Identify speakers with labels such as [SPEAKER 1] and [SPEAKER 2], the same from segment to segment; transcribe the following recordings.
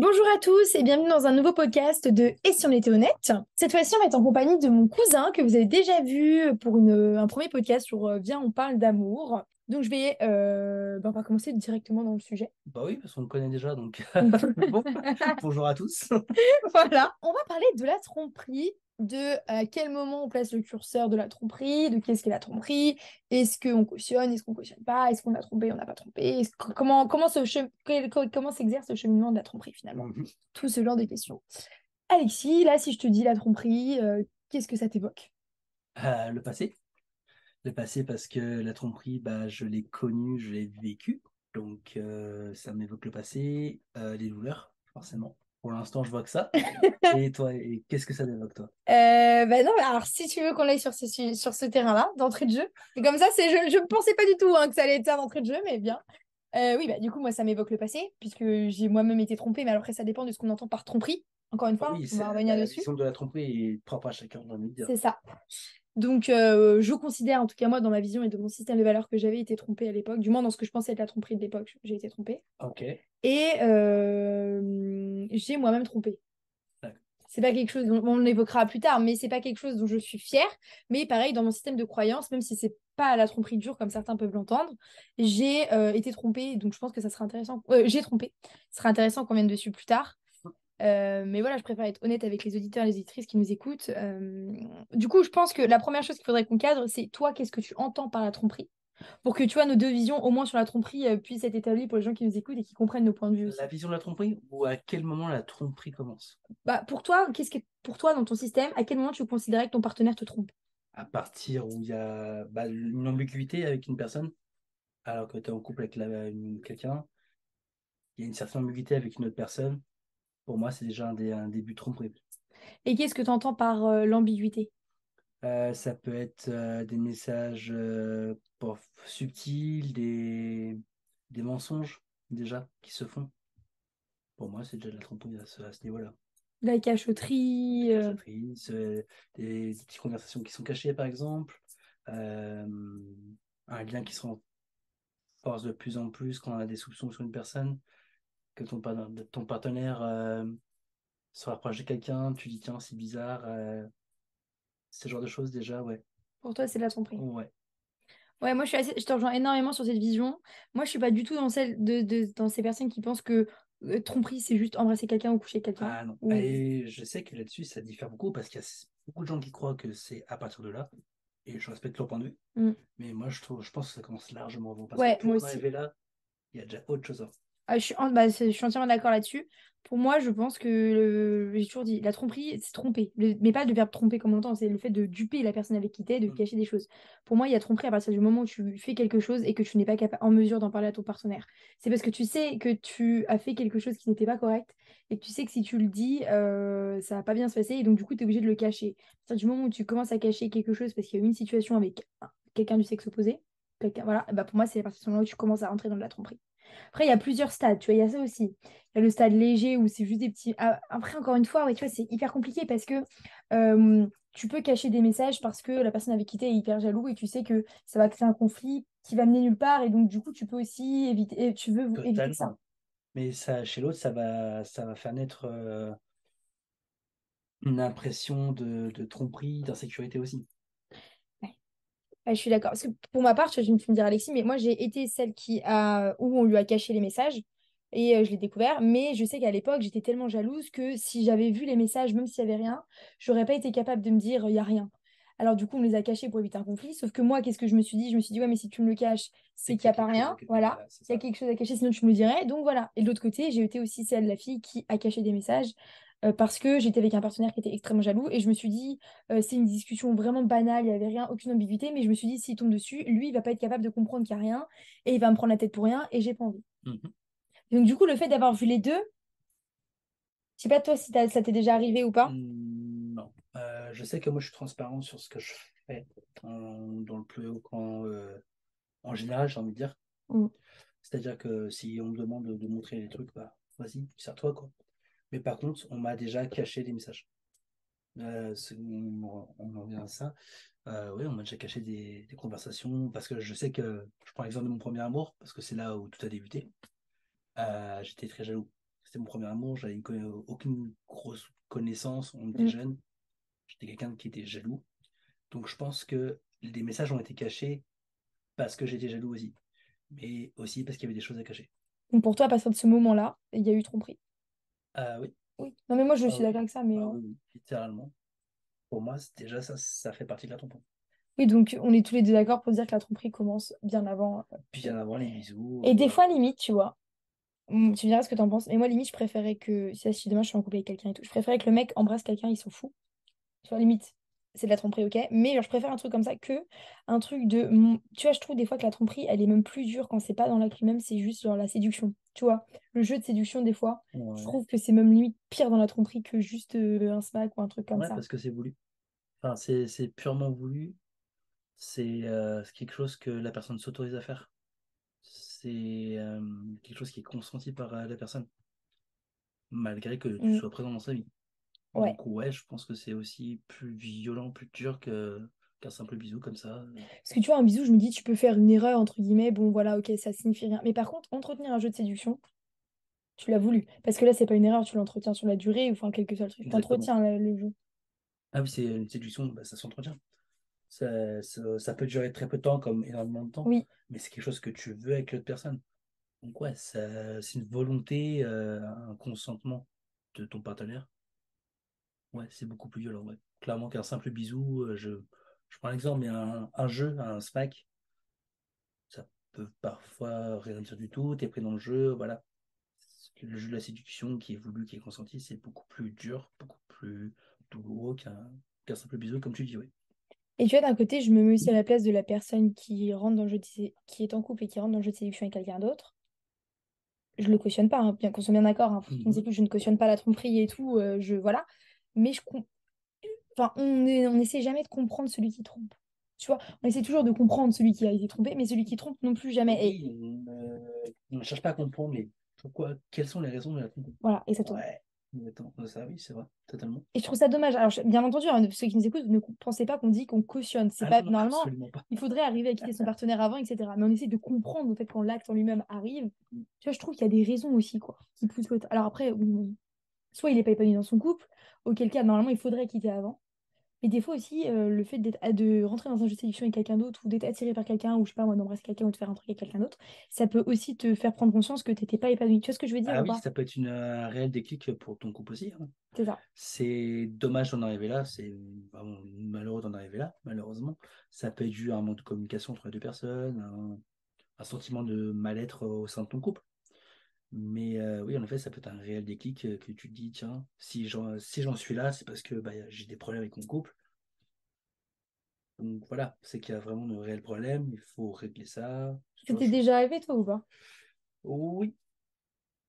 [SPEAKER 1] Bonjour à tous et bienvenue dans un nouveau podcast de Et si on était honnête? Cette fois-ci, on va être en compagnie de mon cousin que vous avez déjà vu pour un premier podcast sur Viens, on parle d'amour. Donc, on va commencer directement dans le sujet.
[SPEAKER 2] Bah oui, parce qu'on le connaît déjà, donc
[SPEAKER 1] Donc,
[SPEAKER 2] bon, bonjour à tous.
[SPEAKER 1] voilà, on va parler de la tromperie, de à quel moment on place le curseur de la tromperie, de qu'est-ce qu'est la tromperie, est-ce qu'on cautionne, est-ce qu'on cautionne pas, est-ce qu'on a trompé, on n'a pas trompé, comment s'exerce le cheminement de la tromperie finalement.
[SPEAKER 2] Mhm.
[SPEAKER 1] Tout ce genre de questions. Alexis, là, si je te dis la tromperie, qu'est-ce que ça t'évoque?
[SPEAKER 2] Le passé. Le passé parce que la tromperie, bah, je l'ai connue, je l'ai vécue. Donc ça m'évoque le passé, les douleurs, forcément. Pour l'instant, je vois que ça. Et toi, et qu'est-ce que ça t'évoque, toi?
[SPEAKER 1] Bah non, alors si tu veux qu'on aille sur ce terrain-là, d'entrée de jeu, et comme ça, je ne pensais pas du tout hein, que ça allait être ça d'entrée de jeu, mais bien. Oui, bah du coup, moi, ça m'évoque le passé, puisque j'ai moi-même été trompée, mais après, ça dépend de ce qu'on entend par tromperie. Encore une
[SPEAKER 2] Ah
[SPEAKER 1] fois,
[SPEAKER 2] oui,
[SPEAKER 1] on va revenir
[SPEAKER 2] la
[SPEAKER 1] dessus.
[SPEAKER 2] vision de la tromperie est propre à chacun, j'ai envie de dire.
[SPEAKER 1] C'est ça. Donc, je considère, en tout cas moi, dans ma vision et de mon système de valeurs, que j'avais été trompée à l'époque, du moins dans ce que je pensais être la tromperie de l'époque, j'ai été trompée.
[SPEAKER 2] Ok.
[SPEAKER 1] Et j'ai moi-même trompé.
[SPEAKER 2] D'accord.
[SPEAKER 1] C'est pas quelque chose dont on l'évoquera plus tard, mais c'est pas quelque chose dont je suis fière. Mais pareil, dans mon système de croyance, même si c'est pas la tromperie de jour comme certains peuvent l'entendre, j'ai été trompée, donc je pense que ça sera intéressant. J'ai trompé. Ce sera intéressant qu'on vienne dessus plus tard. Mais voilà, je préfère être honnête avec les auditeurs et les auditrices qui nous écoutent. Du coup, je pense que la première chose qu'il faudrait qu'on cadre, c'est toi, qu'est-ce que tu entends par la tromperie? Pour que tu vois, nos deux visions, au moins sur la tromperie, puissent être établies pour les gens qui nous écoutent et qui comprennent nos points de vue
[SPEAKER 2] La
[SPEAKER 1] aussi.
[SPEAKER 2] vision de la tromperie ou à quel moment la tromperie commence?
[SPEAKER 1] Bah, pour toi, qu'est-ce que pour toi dans ton système, à quel moment tu considérais que ton partenaire te trompe?
[SPEAKER 2] À partir où il y a bah, une ambiguïté avec une personne, alors que tu es en couple avec quelqu'un, il y a une certaine ambiguïté avec une autre personne. Pour moi, c'est déjà un début de tromperie.
[SPEAKER 1] Et qu'est-ce que tu entends par l'ambiguïté?
[SPEAKER 2] Ça peut être des messages subtils, des mensonges déjà qui se font. Pour moi, c'est déjà de la tromperie à ce niveau-là.
[SPEAKER 1] La cachotterie.
[SPEAKER 2] Cachotterie, des petites conversations qui sont cachées, par exemple. Euh, un lien qui se renforce de plus en plus quand on a des soupçons sur une personne, que ton partenaire se rapproche de quelqu'un, tu dis tiens, c'est bizarre. Ce genre de choses déjà, ouais.
[SPEAKER 1] Pour toi, c'est de la tromperie.
[SPEAKER 2] Ouais.
[SPEAKER 1] Ouais, moi, je te rejoins énormément sur cette vision. Moi, je suis pas du tout dans celle dans ces personnes qui pensent que tromperie, c'est juste embrasser quelqu'un ou coucher avec quelqu'un.
[SPEAKER 2] Ah non.
[SPEAKER 1] Ou...
[SPEAKER 2] Et je sais que là-dessus, ça diffère beaucoup parce qu'il y a beaucoup de gens qui croient que c'est à partir de là. Et je respecte leur point de vue.
[SPEAKER 1] Mm.
[SPEAKER 2] Mais moi, je pense que ça commence largement avant. Parce que
[SPEAKER 1] Ouais, moi
[SPEAKER 2] pour en
[SPEAKER 1] aussi.
[SPEAKER 2] arriver là, il y a déjà autre chose.
[SPEAKER 1] Ah, je suis entièrement d'accord là-dessus. Pour moi, je pense que j'ai toujours dit, la tromperie, c'est tromper. Mais pas le verbe tromper comme on entend, c'est le fait de duper la personne avec qui t'es, de
[SPEAKER 2] Mm.
[SPEAKER 1] cacher des choses. Pour moi, il y a tromperie à partir du moment où tu fais quelque chose et que tu n'es pas en mesure d'en parler à ton partenaire. C'est parce que tu sais que tu as fait quelque chose qui n'était pas correct et que tu sais que si tu le dis, ça va pas bien se passer et donc du coup, tu es obligé de le cacher. À partir du moment où tu commences à cacher quelque chose parce qu'il y a eu une situation avec quelqu'un du sexe opposé, voilà, bah pour moi, c'est à partir du moment où tu commences à rentrer dans de la tromperie. Après, il y a plusieurs stades, tu vois, il y a ça aussi. Il y a le stade léger où c'est juste des petits. Après, encore une fois, ouais, tu vois, c'est hyper compliqué parce que tu peux cacher des messages parce que la personne avec qui t'es est hyper jaloux et tu sais que ça va créer un conflit qui va mener nulle part et donc du coup, tu peux aussi éviter, et tu veux éviter ça.
[SPEAKER 2] Totalement. Mais ça, chez l'autre, ça va faire naître une impression de tromperie, d'insécurité aussi.
[SPEAKER 1] Ouais. Ouais, je suis d'accord. Parce que pour ma part, tu vas me dire Alexis, mais moi j'ai été celle où on lui a caché les messages et je l'ai découvert. Mais je sais qu'à l'époque, j'étais tellement jalouse que si j'avais vu les messages, même s'il n'y avait rien, j'aurais pas été capable de me dire il n'y a rien. Alors du coup, on les a cachés pour éviter un conflit. Sauf que moi, qu'est-ce que je me suis dit? Je me suis dit, ouais, mais si tu me le caches,
[SPEAKER 2] C'est
[SPEAKER 1] c'est qu'il
[SPEAKER 2] qu'il y
[SPEAKER 1] n'y
[SPEAKER 2] a
[SPEAKER 1] a pas
[SPEAKER 2] quelque chose.
[SPEAKER 1] rien. Voilà.
[SPEAKER 2] Voilà, c'est
[SPEAKER 1] Il y a
[SPEAKER 2] ça.
[SPEAKER 1] quelque chose à cacher, sinon tu me le dirais. Donc voilà. Et de l'autre côté, j'ai été aussi celle, la fille, qui a caché des messages parce que j'étais avec un partenaire qui était extrêmement jaloux. Et je me suis dit, c'est une discussion vraiment banale, il n'y avait rien, aucune ambiguïté, mais je me suis dit, s'il tombe dessus, lui, il va pas être capable de comprendre qu'il n'y a rien, et il va me prendre la tête pour rien, et j'ai pas envie.
[SPEAKER 2] Mhm.
[SPEAKER 1] Donc du coup, le fait d'avoir vu les deux, je sais pas toi si ça t'est déjà arrivé ou pas.
[SPEAKER 2] Non. Je sais que moi, je suis transparent sur ce que je fais dans le plus haut en général, j'ai envie de dire.
[SPEAKER 1] Mm.
[SPEAKER 2] C'est-à-dire que si on me demande de montrer les trucs, bah, vas-y, sers-toi, quoi. Mais par contre, on m'a déjà caché des messages. On en vient à ça. Oui, on m'a déjà caché des conversations parce que je sais que je prends l'exemple de mon premier amour parce que c'est là où tout a débuté. J'étais très jaloux. C'était mon premier amour, j'avais aucune grosse connaissance, on était
[SPEAKER 1] Mm.
[SPEAKER 2] jeunes. J'étais quelqu'un qui était jaloux. Donc je pense que des messages ont été cachés parce que j'étais jaloux aussi. Mais aussi parce qu'il y avait des choses à cacher.
[SPEAKER 1] Donc pour toi, à partir de ce moment-là, il y a eu tromperie.
[SPEAKER 2] Ah oui,
[SPEAKER 1] Oui. Non, mais moi, je
[SPEAKER 2] ah
[SPEAKER 1] suis
[SPEAKER 2] oui,
[SPEAKER 1] d'accord avec ça. Mais
[SPEAKER 2] ah oui, oui, littéralement. Pour moi, c'est déjà ça, ça fait partie de la tromperie.
[SPEAKER 1] oui, donc on est tous les deux d'accord pour dire que la tromperie commence bien avant.
[SPEAKER 2] Bien avant les bisous,
[SPEAKER 1] Et des
[SPEAKER 2] voilà.
[SPEAKER 1] fois, limite, tu vois, tu me diras ce que t'en penses. Mais moi, limite, je préférais que, si demain je suis en couple avec quelqu'un et tout, je préférais que le mec embrasse quelqu'un, il s'en fout. Tu vois, limite, c'est de la tromperie, ok. Mais genre, je préfère un truc comme ça que un truc de. Tu vois, je trouve des fois que la tromperie, elle est même plus dure quand c'est pas dans l'acte lui-même, c'est juste genre la séduction. Tu vois, le jeu de séduction, des fois, je
[SPEAKER 2] Ouais.
[SPEAKER 1] trouve que c'est même limite pire dans la tromperie que juste un smack ou un truc comme
[SPEAKER 2] Ouais,
[SPEAKER 1] ça.
[SPEAKER 2] parce que c'est voulu. Enfin, c'est purement voulu. C'est quelque chose que la personne s'autorise à faire. C'est quelque chose qui est consenti par la personne, malgré que tu
[SPEAKER 1] Mm.
[SPEAKER 2] sois présent dans sa vie.
[SPEAKER 1] Ouais.
[SPEAKER 2] Donc ouais, je pense que c'est aussi plus violent, plus dur qu'un simple bisou comme ça.
[SPEAKER 1] Parce que tu vois, un bisou, je me dis, tu peux faire une erreur, entre guillemets, bon voilà, ok, ça signifie rien. Mais par contre, entretenir un jeu de séduction, tu l'as voulu. Parce que là, c'est pas une erreur, tu l'entretiens sur la durée, enfin, quel que soit le truc.
[SPEAKER 2] Exactement.
[SPEAKER 1] T'entretiens le jeu.
[SPEAKER 2] Ah oui, c'est une séduction, bah, ça s'entretient. Ça peut durer très peu de temps, comme énormément de temps,
[SPEAKER 1] Oui.
[SPEAKER 2] mais c'est quelque chose que tu veux avec l'autre personne. Donc ouais, c'est une volonté, un consentement de ton partenaire. Ouais, c'est beaucoup plus violent, ouais. Clairement qu'un simple bisou, je prends l'exemple, mais un jeu, un smack, ça peut parfois rien dire du tout, t'es pris dans le jeu, voilà. Le jeu de la séduction qui est voulu, qui est consenti, c'est beaucoup plus dur, beaucoup plus douloureux qu'un simple bisou, comme tu dis, oui.
[SPEAKER 1] Et tu vois, d'un côté, je me mets aussi à la place de la personne qui rentre dans le jeu qui est en couple et qui rentre dans le jeu de séduction avec quelqu'un d'autre. Je le cautionne pas, hein, bien qu'on soit bien d'accord. Hein. Je ne sais
[SPEAKER 2] Mhm.
[SPEAKER 1] plus, je ne cautionne pas la tromperie et tout, voilà. Mais enfin, on essaie jamais de comprendre celui qui trompe. Tu vois, on essaie toujours de comprendre celui qui a été trompé, mais celui qui trompe non plus jamais. Et
[SPEAKER 2] Oui, on ne cherche pas à comprendre les pourquoi, quelles sont les raisons de la tromperie.
[SPEAKER 1] voilà, exactement.
[SPEAKER 2] Ouais, attends, ça oui, c'est vrai, totalement.
[SPEAKER 1] Et je trouve ça dommage. Alors, bien entendu, hein, ceux qui nous écoutent, ne pensez pas qu'on dit qu'on cautionne. C'est
[SPEAKER 2] Ah
[SPEAKER 1] pas
[SPEAKER 2] non, non,
[SPEAKER 1] normalement.
[SPEAKER 2] absolument pas.
[SPEAKER 1] Il faudrait arriver à quitter son partenaire avant, etc. Mais on essaie de comprendre en fait quand l'acte en lui-même arrive. Tu vois, je trouve qu'il y a des raisons aussi quoi, qui poussent l'autre. Alors après, soit il n'est pas épanoui dans son couple, auquel cas normalement il faudrait quitter avant. Mais des fois aussi, le fait de rentrer dans un jeu de séduction avec quelqu'un d'autre ou d'être attiré par quelqu'un ou je sais pas moi d'embrasser quelqu'un ou de faire un truc avec quelqu'un d'autre, ça peut aussi te faire prendre conscience que t'étais pas épanoui. Tu vois ce que je veux dire
[SPEAKER 2] Ah
[SPEAKER 1] ou
[SPEAKER 2] oui,
[SPEAKER 1] pas?
[SPEAKER 2] ça peut être un réel déclic pour ton couple aussi, hein.
[SPEAKER 1] C'est ça.
[SPEAKER 2] C'est dommage d'en arriver là, c'est vraiment malheureux d'en arriver là, malheureusement. Ça peut être dû à un manque de communication entre les deux personnes, un sentiment de mal-être au sein de ton couple. Mais oui, en effet, ça peut être un réel déclic que tu te dis, tiens, si j'en suis là, c'est parce que bah, j'ai des problèmes avec mon couple. Donc voilà, c'est qu'il y a vraiment de réels problèmes, il faut régler ça. Tu vois,
[SPEAKER 1] C'était déjà arrivé toi ou pas?
[SPEAKER 2] Oui,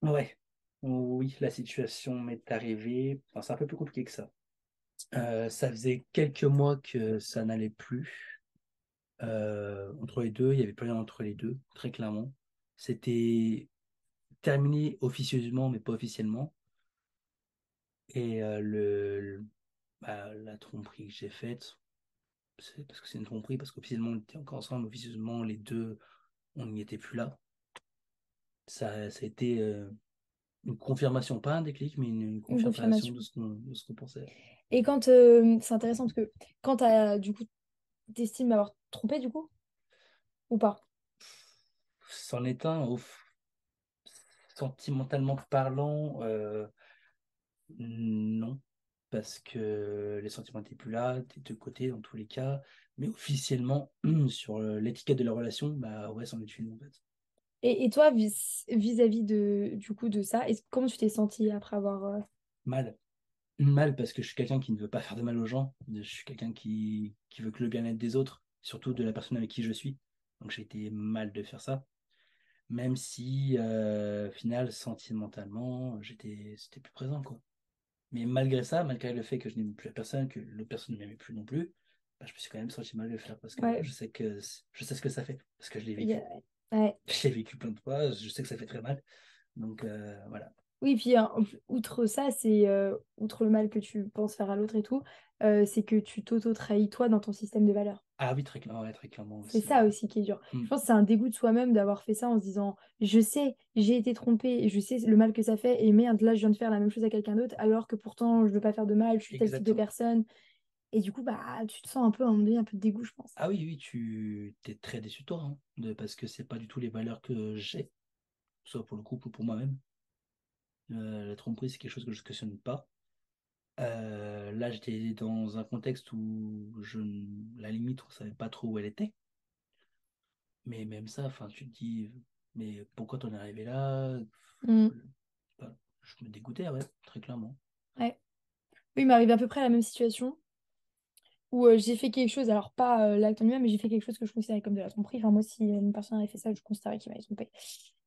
[SPEAKER 2] ouais. Oui, la situation m'est arrivée. Enfin, c'est un peu plus compliqué que ça. Ça faisait quelques mois que ça n'allait plus. Entre les deux, il n'y avait plus rien entre les deux, très clairement. C'était terminé officieusement, mais pas officiellement. Et la tromperie que j'ai faite, c'est parce que c'est une tromperie, parce qu'officiellement on était encore ensemble, officieusement les deux, on n'y était plus là. Ça a été une confirmation, pas un déclic, mais une
[SPEAKER 1] Une
[SPEAKER 2] confirmation
[SPEAKER 1] confirmation.
[SPEAKER 2] de ce qu'on pensait.
[SPEAKER 1] Et quand c'est intéressant parce que quand du coup t'estimes avoir trompé du coup ou pas?
[SPEAKER 2] C'en est un, sentimentalement parlant, non, parce que les sentiments n'étaient plus là, des deux côtés dans tous les cas, mais officiellement, sur l'étiquette de la relation, bah ouais, c'en est une en fait.
[SPEAKER 1] Et toi vis-à-vis de du coup de ça, comment tu t'es senti après avoir
[SPEAKER 2] Mal. Mal parce que je suis quelqu'un qui ne veut pas faire de mal aux gens, je suis quelqu'un qui veut que le bien-être des autres, surtout de la personne avec qui je suis. Donc j'ai été mal de faire ça, même si, au final, sentimentalement, c'était plus présent, quoi. Mais malgré ça, malgré le fait que je n'aimais plus la personne, que l'autre personne ne m'aimait plus non plus, bah, je me suis quand même senti mal de le faire parce que
[SPEAKER 1] ouais,
[SPEAKER 2] je sais ce que ça fait, parce que je l'ai
[SPEAKER 1] il y
[SPEAKER 2] vécu.
[SPEAKER 1] a- ouais.
[SPEAKER 2] Je l'ai vécu plein de fois, je sais que ça fait très mal. Donc voilà.
[SPEAKER 1] Oui, puis outre ça, c'est outre le mal que tu penses faire à l'autre et tout, c'est que tu t'auto-trahis toi dans ton système de valeurs.
[SPEAKER 2] Ah oui, ouais, très clairement
[SPEAKER 1] C'est
[SPEAKER 2] aussi.
[SPEAKER 1] ça aussi qui est dur.
[SPEAKER 2] Hmm.
[SPEAKER 1] Je pense que c'est un dégoût de soi-même d'avoir fait ça en se disant, je sais, j'ai été trompée et je sais le mal que ça fait et merde, là je viens de faire la même chose à quelqu'un d'autre alors que pourtant je veux pas faire de mal, je suis tel type de
[SPEAKER 2] Exactement.
[SPEAKER 1] personne. Et du coup, bah, tu te sens un peu, à un moment donné, un peu de dégoût, je pense.
[SPEAKER 2] Ah oui, oui, tu t'es très déçu de toi, hein, parce que c'est pas du tout les valeurs que j'ai, soit pour le couple ou pour moi-même. La tromperie, c'est quelque chose que je cautionne pas. Là, j'étais dans un contexte où la limite, on savait pas trop où elle était. Mais même ça, enfin, tu te dis, mais pourquoi t'en es arrivé là?
[SPEAKER 1] Mm.
[SPEAKER 2] Bah, je me dégoûtais, ouais, très clairement.
[SPEAKER 1] Ouais. Oui, il m'arrive à peu près la même situation où j'ai fait quelque chose, alors pas l'acte en lui-même, mais j'ai fait quelque chose que je considérais comme de la tromperie. Enfin, moi, si une personne avait fait ça, je considérais qu'il m'avait trompée.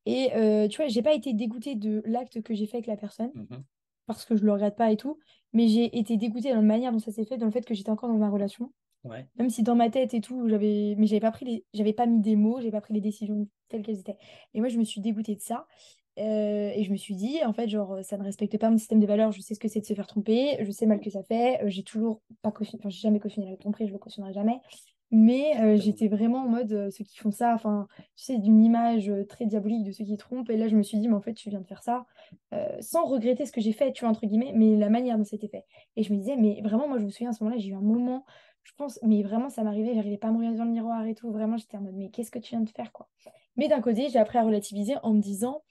[SPEAKER 1] Et tu vois, j'ai pas été dégoûtée de l'acte que j'ai fait avec la personne,
[SPEAKER 2] Mhm.
[SPEAKER 1] parce que je le regrette pas et tout, mais j'ai été dégoûtée dans la manière dont ça s'est fait, dans le fait que j'étais encore dans ma relation.
[SPEAKER 2] Ouais,
[SPEAKER 1] Même si dans ma tête et tout, j'avais pas pris j'avais pas mis des mots, j'avais pas pris les décisions telles qu'elles étaient. Et moi, je me suis dégoûtée de ça. Et je me suis dit, en fait, genre, ça ne respecte pas mon système de valeurs, je sais ce que c'est de se faire tromper, je sais mal que ça fait, j'ai toujours pas cautionné, enfin, j'ai jamais cautionné la tromperie, je le cautionnerai jamais. Mais
[SPEAKER 2] totalement
[SPEAKER 1] j'étais
[SPEAKER 2] d'accord.
[SPEAKER 1] vraiment en mode, ceux qui font ça, enfin, tu sais, d'une image très diabolique de ceux qui trompent. Et là, je me suis dit, mais en fait, tu viens de faire ça sans regretter ce que j'ai fait, tu vois, entre guillemets, mais la manière dont c'était fait. Et je me disais, mais vraiment, moi, je me souviens à ce moment-là, j'ai eu un moment, je pense, mais vraiment, ça m'arrivait, j'arrivais pas à me regarder dans le miroir et tout. Vraiment, j'étais en mode, mais qu'est-ce que tu viens de faire, quoi? Mais d'un côté, j'ai appris à relativiser en me disant,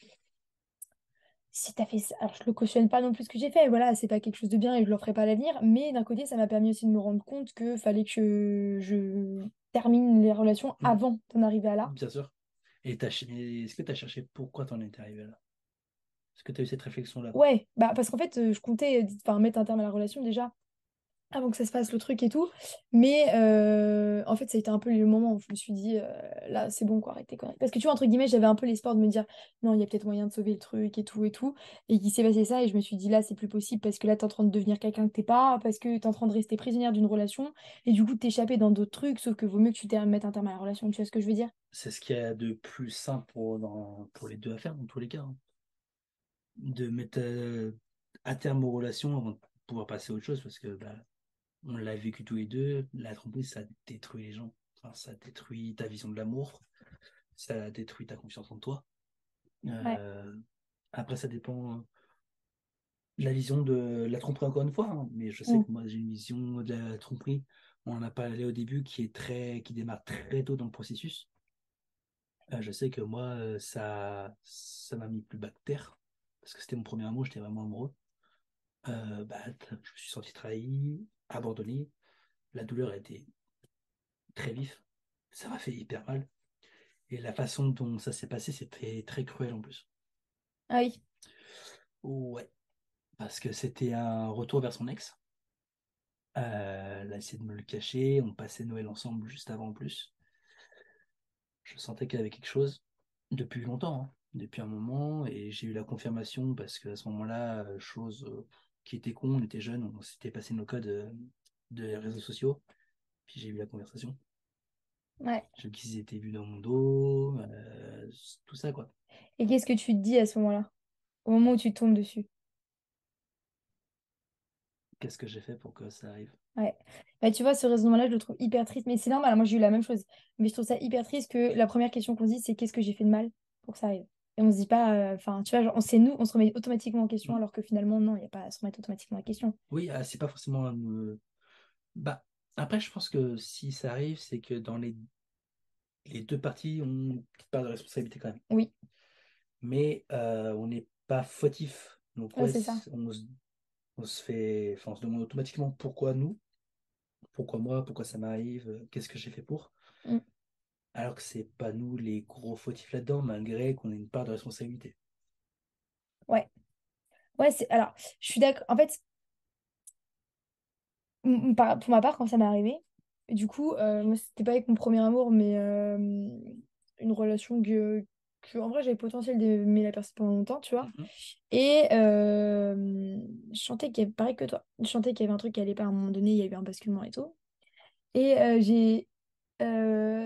[SPEAKER 1] si t'as fait ça, alors je le cautionne pas non plus ce que j'ai fait, voilà, c'est pas quelque chose de bien et je le ferai pas à l'avenir, mais d'un côté, ça m'a permis aussi de me rendre compte que fallait que je termine les relations
[SPEAKER 2] Mhm.
[SPEAKER 1] avant d'en arriver à là.
[SPEAKER 2] Bien sûr. Et est-ce que tu as cherché pourquoi t'en étais arrivé là? Est-ce que tu as eu cette réflexion-là?
[SPEAKER 1] Ouais, bah parce qu'en fait, je comptais enfin, mettre un terme à la relation déjà avant que ça se passe le truc et tout. Mais en fait, ça a été un peu le moment où je me suis dit, là, c'est bon, quoi, arrête tes conneries. Parce que tu vois, entre guillemets, j'avais un peu l'espoir de me dire, non, il y a peut-être moyen de sauver le truc et tout et tout. Et il s'est passé ça et je me suis dit, là, c'est plus possible parce que là, t'es en train de devenir quelqu'un que t'es pas, parce que t'es en train de rester prisonnière d'une relation et du coup, de t'échapper dans d'autres trucs, sauf que vaut mieux que mettes un terme à la relation. Tu vois ce que je veux dire?
[SPEAKER 2] C'est ce qu'il y a de plus simple pour les deux à faire, dans tous les cas, hein. De mettre à terme aux relations avant de pouvoir passer à autre chose, parce que bah, on l'a vécu tous les deux, la tromperie, ça détruit les gens. Enfin, ça détruit ta vision de l'amour, ça détruit ta confiance en toi.
[SPEAKER 1] Ouais.
[SPEAKER 2] Euh, Après, ça dépend de la vision de la tromperie, encore une fois, hein. Mais je sais
[SPEAKER 1] Mm.
[SPEAKER 2] que moi, j'ai une vision de la tromperie, on en a parlé au début, qui démarre très tôt dans le processus. Je sais que moi, ça m'a mis plus bas de terre, parce que c'était mon premier amour, j'étais vraiment amoureux. Je me suis senti trahi, abandonné. La douleur a été très vive. Ça m'a fait hyper mal. Et la façon dont ça s'est passé, c'était très cruel en plus.
[SPEAKER 1] Ah oui.
[SPEAKER 2] Ouais, parce que c'était un retour vers son ex. Elle a essayé de me le cacher. On passait Noël ensemble juste avant en plus. Je sentais qu'elle avait quelque chose depuis longtemps, hein, depuis un moment. Et j'ai eu la confirmation parce qu'à ce moment-là, chose qui était con, on était jeunes, on s'était passé nos codes de réseaux sociaux. Puis j'ai eu la conversation.
[SPEAKER 1] Ouais.
[SPEAKER 2] J'ai vu qu'ils étaient vus dans mon dos, tout ça, quoi.
[SPEAKER 1] Et qu'est-ce que tu te dis à ce moment-là, au moment où tu tombes dessus?
[SPEAKER 2] Qu'est-ce que j'ai fait pour que ça arrive?
[SPEAKER 1] Ouais. Bah, tu vois, ce raisonnement-là, je le trouve hyper triste. Mais c'est normal, moi j'ai eu la même chose. Mais je trouve ça hyper triste que la première question qu'on se dit, c'est qu'est-ce que j'ai fait de mal pour que ça arrive? Et on se dit pas, enfin, tu vois, genre, c'est nous, on se remet automatiquement en question,
[SPEAKER 2] Mm.
[SPEAKER 1] alors que finalement, non, il n'y a pas à se remettre automatiquement en question.
[SPEAKER 2] Oui, c'est pas forcément bah, après, je pense que si ça arrive, c'est que dans les deux parties ont une petite part de responsabilité quand même.
[SPEAKER 1] Oui,
[SPEAKER 2] Mais on n'est pas fautif. Donc,
[SPEAKER 1] ouais,
[SPEAKER 2] ouais,
[SPEAKER 1] c'est ça.
[SPEAKER 2] on se demande automatiquement pourquoi nous, pourquoi moi, pourquoi ça m'arrive, qu'est-ce que j'ai fait pour.
[SPEAKER 1] Mm.
[SPEAKER 2] Alors que c'est pas nous les gros fautifs là-dedans, malgré qu'on ait une part de responsabilité.
[SPEAKER 1] Ouais. Ouais, alors, je suis d'accord. En fait, pour ma part, quand ça m'est arrivé, du coup, moi, c'était pas avec mon premier amour, mais une relation en vrai, j'avais potentiel d'aimer la personne pendant longtemps, tu vois.
[SPEAKER 2] Mhm.
[SPEAKER 1] Et je sentais qu'il y avait, pareil que toi, je sentais qu'il y avait un truc qui allait pas à un moment donné, il y a eu un basculement et tout. Et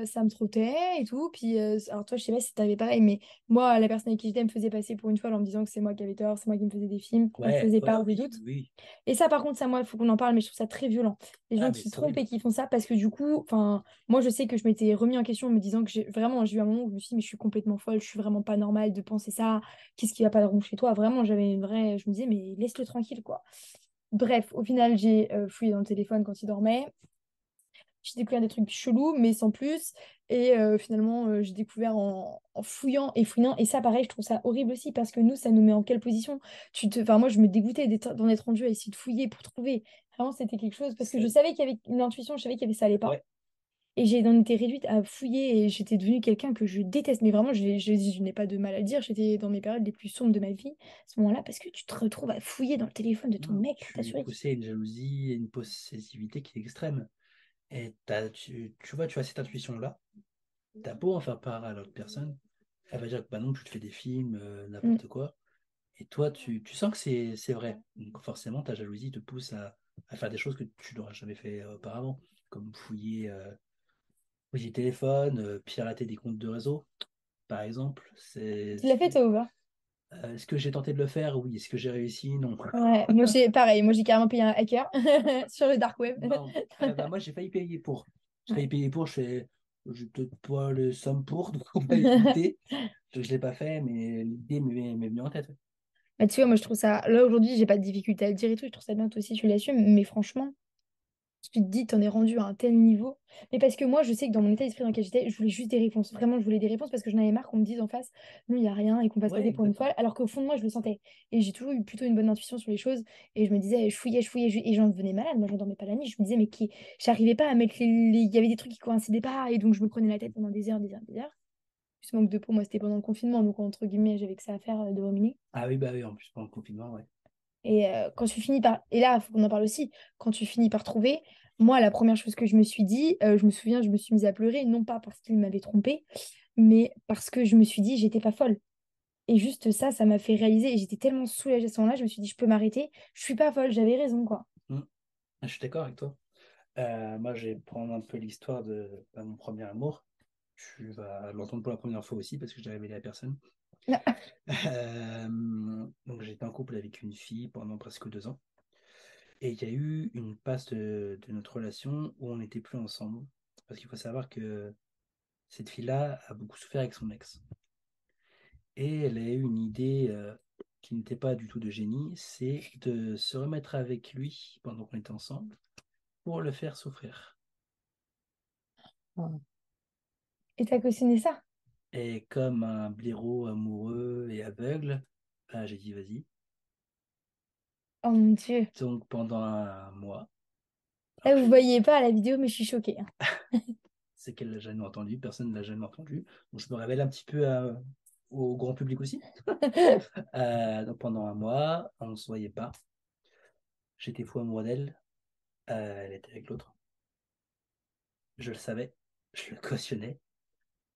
[SPEAKER 1] Ça me trottait et tout. Puis, alors toi, je sais pas si t'avais pareil, mais moi, la personne avec qui j'étais me faisait passer pour une folle en me disant que c'est moi qui avais tort, c'est moi qui me faisais des films. On
[SPEAKER 2] Ouais,
[SPEAKER 1] faisait
[SPEAKER 2] ouais,
[SPEAKER 1] part des
[SPEAKER 2] oui,
[SPEAKER 1] doutes.
[SPEAKER 2] oui, oui.
[SPEAKER 1] Et ça, par contre, ça, moi, il faut qu'on en parle, mais je trouve ça très violent. Les
[SPEAKER 2] Ah,
[SPEAKER 1] gens
[SPEAKER 2] mais
[SPEAKER 1] qui
[SPEAKER 2] c'est
[SPEAKER 1] trompent
[SPEAKER 2] horrible.
[SPEAKER 1] et qui font ça, parce que du coup, enfin, moi, je sais que je m'étais remis en question en me disant que j'ai eu un moment où je me suis dit, mais je suis complètement folle, je suis vraiment pas normale de penser ça. Qu'est-ce qui va pas de rond chez toi? Vraiment, j'avais une vraie. Je me disais, mais laisse-le tranquille, quoi. Bref, au final, j'ai fouillé dans le téléphone quand il dormait. J'ai découvert des trucs chelous, mais sans plus. Et finalement, j'ai découvert en fouillant et fouillant. Et ça, pareil, je trouve ça horrible aussi parce que nous, ça nous met en quelle position? Enfin, moi, je me dégoûtais d'en être rendue à essayer de fouiller pour trouver. Vraiment, c'était quelque chose parce que je
[SPEAKER 2] C'est-
[SPEAKER 1] savais qu'il y avait une intuition, je savais qu'il y avait ça allait pas.
[SPEAKER 2] Ouais.
[SPEAKER 1] Et j'en étais réduite à fouiller et j'étais devenue quelqu'un que je déteste. Mais vraiment, je n'ai pas de mal à le dire. J'étais dans mes périodes les plus sombres de ma vie, à ce moment-là, parce que tu te retrouves à fouiller dans le téléphone de ton
[SPEAKER 2] Non,
[SPEAKER 1] mec pour
[SPEAKER 2] tu es
[SPEAKER 1] t'assurer.
[SPEAKER 2] poussé à une jalousie et une possessivité qui est extrême. Et tu vois, tu as cette intuition-là. T'as beau en faire part à l'autre personne, elle va dire que bah non, tu te fais des films,
[SPEAKER 1] Mm.
[SPEAKER 2] n'importe quoi. Et toi, tu sens que c'est vrai. Donc forcément, ta jalousie te pousse à faire des choses que tu n'aurais jamais fait auparavant, comme fouiller le téléphone, pirater des comptes de réseau, par exemple.
[SPEAKER 1] Tu l'as fait toi ou pas?
[SPEAKER 2] Est-ce que j'ai tenté de le faire? Oui. Est-ce que j'ai réussi? Non.
[SPEAKER 1] Ouais, moi j'ai pareil, moi j'ai carrément payé un hacker sur le dark web.
[SPEAKER 2] Non. Bah, moi, j'ai failli payer pour. J'ai failli
[SPEAKER 1] Ouais.
[SPEAKER 2] payer pour, j'ai peut-être pas le somme pour, donc on va éviter. Donc, je l'ai pas fait, mais l'idée m'est venue en tête. Ouais.
[SPEAKER 1] Bah, tu vois, moi je trouve ça. Là aujourd'hui, j'ai pas de difficulté à le dire et tout, je trouve ça bien, toi aussi tu l'assumes, mais franchement, tu te dis, t'en es rendu à un tel niveau. Mais parce que moi, je sais que dans mon état d'esprit dans lequel j'étais, je voulais juste des réponses. Vraiment, je voulais des réponses parce que j'en avais marre qu'on me dise en face, non, il n'y a rien et qu'on va se
[SPEAKER 2] Ouais,
[SPEAKER 1] passer pour une
[SPEAKER 2] exactement.
[SPEAKER 1] folle, alors qu'au fond de moi, je le sentais. Et j'ai toujours eu plutôt une bonne intuition sur les choses. Et je me disais, je fouillais, et j'en devenais malade. Moi, je dormais pas la nuit. Je me disais, mais qui. J'arrivais pas à mettre il y avait des trucs qui coïncidaient pas. Et donc, je me prenais la tête pendant des heures, des heures, des heures. Ce manque de peau, moi, c'était pendant le confinement. Donc, entre guillemets, j'avais que ça à faire de ruminer.
[SPEAKER 2] Ah oui, bah oui, en plus, pendant le confinement, ouais.
[SPEAKER 1] Et quand tu finis par... Et là, il faut qu'on en parle aussi. Quand tu finis par trouver, moi, la première chose que je me suis dit, je me souviens, je me suis mise à pleurer, non pas parce qu'il m'avait trompée, mais parce que je me suis dit, j'étais pas folle. Et juste ça, ça m'a fait réaliser. Et j'étais tellement soulagée à ce moment-là, je me suis dit, je peux m'arrêter. Je suis pas folle, j'avais raison, quoi.
[SPEAKER 2] Hmm. Je suis d'accord avec toi. Moi, je vais prendre un peu l'histoire de mon premier amour. Tu vas l'entendre pour la première fois aussi parce que je l'ai révélé à personne. Donc, j'étais en couple avec une fille pendant presque 2 ans. Et il y a eu une passe de notre relation où on n'était plus ensemble. Parce qu'il faut savoir que cette fille-là a beaucoup souffert avec son ex. Et elle a eu une idée qui n'était pas du tout de génie, c'est de se remettre avec lui pendant qu'on était ensemble pour le faire souffrir.
[SPEAKER 1] Et t'as cautionné ça?
[SPEAKER 2] Et comme un blaireau amoureux et aveugle, bah, j'ai dit vas-y.
[SPEAKER 1] Oh mon Dieu.
[SPEAKER 2] Donc pendant un mois, alors
[SPEAKER 1] Là, vous voyez pas la vidéo, mais je suis choquée, hein.
[SPEAKER 2] c'est qu'elle l'a jamais entendu, personne ne l'a jamais entendu. Donc je me révèle un petit peu au grand public aussi. Donc pendant un mois, on ne se voyait pas. J'étais fou amoureux d'elle. Elle était avec l'autre. Je le savais, je le cautionnais